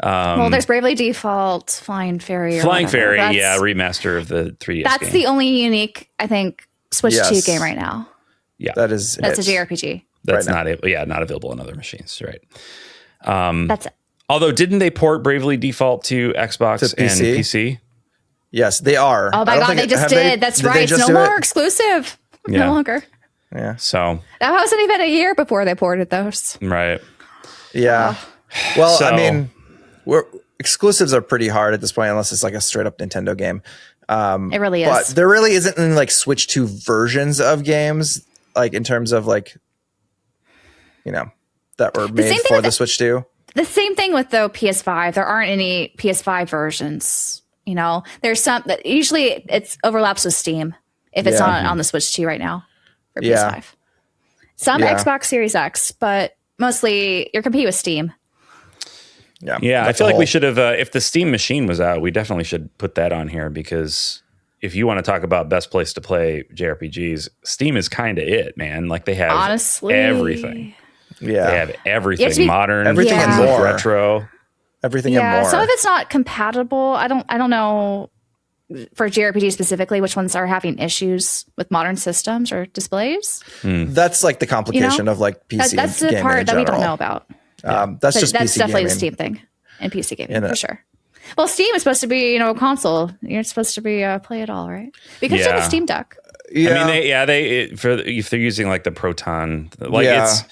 Well, there's Bravely Default, Flying Fairy. Remaster of the 3DS That's game. the only unique, I think, Switch 2 game right now. Yeah. That's a JRPG. That's not available on other machines, right? That's it. Although, didn't they port Bravely Default to Xbox and PC? Yes, they are. Oh my God, they just did. That's right. It's no more exclusive. No longer. Yeah. So that wasn't even a year before they ported those. Right. Yeah. Well, I mean, exclusives are pretty hard at this point, unless it's like a straight up Nintendo game. It really is. But there really isn't any like Switch 2 versions of games, like in terms of like, that were made for the Switch 2. The same thing with the PS5. There aren't any PS5 versions. There's some that usually it overlaps with Steam if it's not on the Switch 2 right now for PS5. Some Xbox Series X, but mostly you're competing with Steam. Yeah, I feel like we should have, if the Steam machine was out, we definitely should put that on here, because if you want to talk about best place to play JRPGs, Steam is kind of it, man. Like they have everything. Yeah. They have everything, modern, everything and more. Retro. Everything and more. Some of it's not compatible. I don't know for JRPG specifically which ones are having issues with modern systems or displays. That's like the complication of like PC. That's the part that we don't know about. That's just that's PC definitely gaming. the Steam thing and PC gaming for sure. Well, Steam is supposed to be a console. You're supposed to be play it all, right? Because it's a Steam Deck. Yeah. I mean, if they're using like the Proton, it's.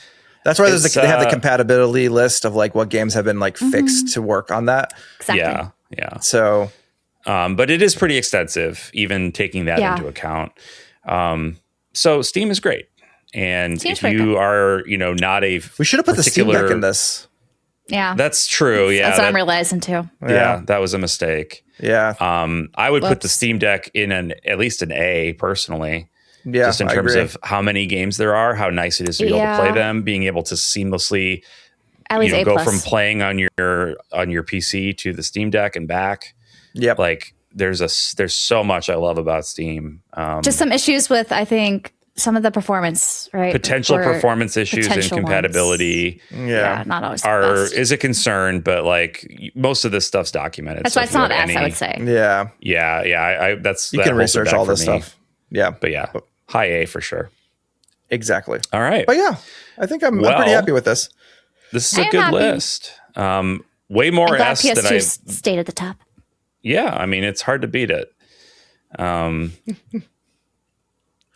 That's why they have the compatibility list of like what games have been like fixed to work on that. Exactly. Yeah. So, but it is pretty extensive, even taking that into account. So Steam is great, and if you are, not a we should have put the Steam Deck in this. Yeah, that's true. That's what I'm realizing too. Yeah, that was a mistake. Yeah. I would put the Steam Deck in at least an A personally. Yeah, just in terms of how many games there are, how nice it is to be able to play them, being able to seamlessly go from playing on your PC to the Steam Deck and back. Yep. Like there's so much I love about Steam. Just some issues with, I think, some of the performance, right? Potential performance issues and compatibility. Yeah, not always is a concern, but like most of this stuff's documented. That's why it's not S, I would say. Yeah. Yeah. You can research all this stuff. Yeah. But high A for sure. Exactly. All right. But yeah, I think I'm pretty happy with this. This is a good list. Way more S than I stayed at the top. Yeah, I mean it's hard to beat it.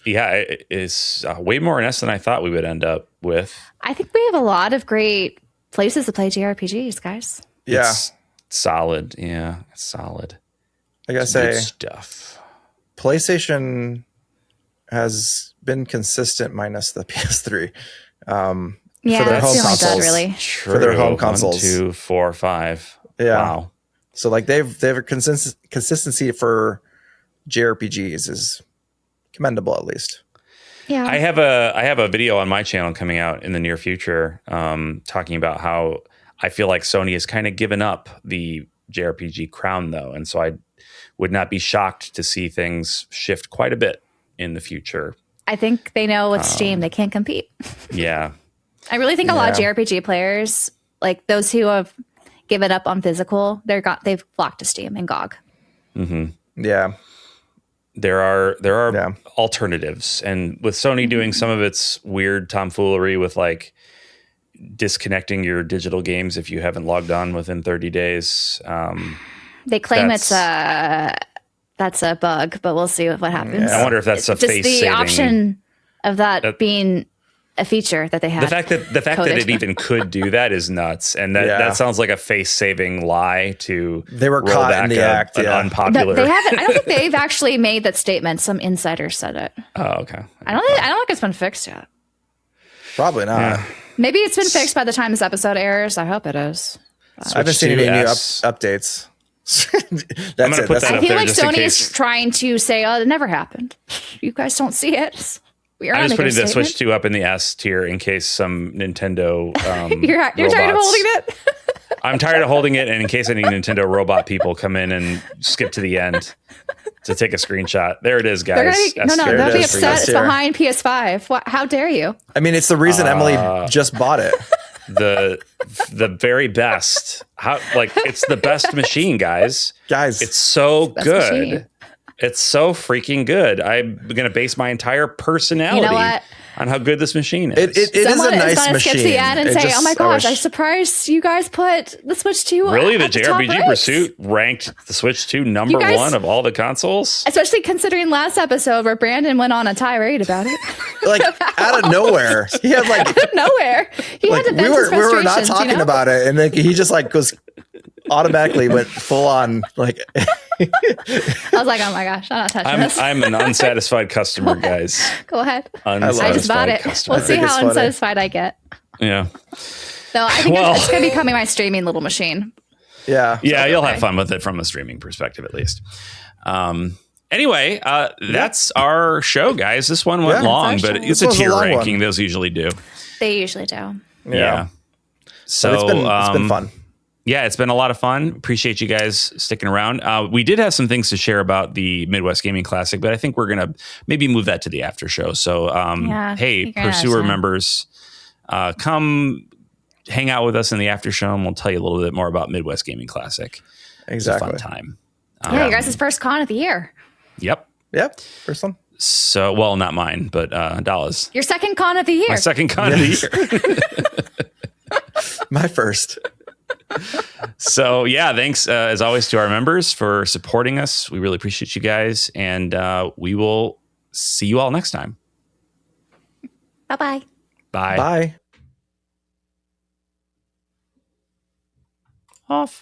It's way more in S than I thought we would end up with. I think we have a lot of great places to play JRPGs, guys. Yeah, it's solid. Yeah, it's solid. I gotta say, good stuff. PlayStation has been consistent minus the PS3. For their home consoles, really. True. For their home consoles. 1, 2, 4, 5. Yeah. Wow. So like they've a consistency for JRPGs is commendable, at least. Yeah. I have a video on my channel coming out in the near future, talking about how I feel like Sony has kind of given up the JRPG crown, though, and so I would not be shocked to see things shift quite a bit in the future. I think they know with Steam they can't compete. Yeah. I really think a lot of JRPG players, like those who have given up on physical, they've flocked to Steam and GOG. Mm-hmm. Yeah. There are alternatives, and with Sony doing some of its weird tomfoolery with like disconnecting your digital games if you haven't logged on within 30 days. They claim that's a bug, but we'll see what happens. Yeah. I wonder if that's just the option of that being a feature that they have. The fact that it even could do that is nuts, and that sounds like a face-saving lie to. They were caught in the act. Unpopular. They haven't. I don't think they've actually made that statement. Some insiders said it. Oh, okay. I don't think it's been fixed yet. Probably not. Yeah. Maybe it's been fixed by the time this episode airs. I hope it is. I haven't seen any new updates. That's it. put that I up feel there like just in Sony case. is trying to say, "Oh, it never happened. You guys don't see it." We are I'm just putting the statement. Switch 2 up in the S tier in case some Nintendo You're tired of holding it. I'm tired of holding it, and in case any Nintendo robot people come in and skip to the end to take a screenshot. There it is, guys. They'll be upset. It's behind PS5. What? How dare you? I mean, it's the reason Emily just bought it. The very best. It's the best machine, guys. It's so good. Machine. It's so freaking good. I'm gonna base my entire personality on how good this machine is. It is a nice machine. Skip to the end and say, "Oh my gosh, I'm surprised you guys put the Switch 2." Really, the JRPG Pursuit ranked the Switch 2 number one of all the consoles. Especially considering last episode where Branden went on a tirade about it, like out of nowhere. He had out of nowhere. He had to vent his frustrations, we were not talking about it, and he just goes automatically went full on I was like, oh my gosh, I'm not touching this. I'm an unsatisfied customer, guys. Go ahead. I just bought it. Customer. We'll see how unsatisfied I get. Yeah. So I think it's going to be becoming my streaming little machine. Yeah. Yeah, you'll have fun with it from a streaming perspective, at least. Anyway, that's our show, guys. This one went long, but it's a tier ranking. Those usually do. They usually do. Yeah. So it's been fun. Yeah, it's been a lot of fun. Appreciate you guys sticking around. We did have some things to share about the Midwest Gaming Classic, but I think we're going to maybe move that to the after show. So, hey, Pursuer members, come hang out with us in the after show, and we'll tell you a little bit more about Midwest Gaming Classic. Exactly. It's a fun time. You guys' first con of the year. Yep. First one. So, well, not mine, but Dallah's. Your second con of the year. My second con of the year. My first. So yeah, thanks as always to our members for supporting us. We really appreciate you guys, and we will see you all next time. Bye-bye. Bye. Bye. Off.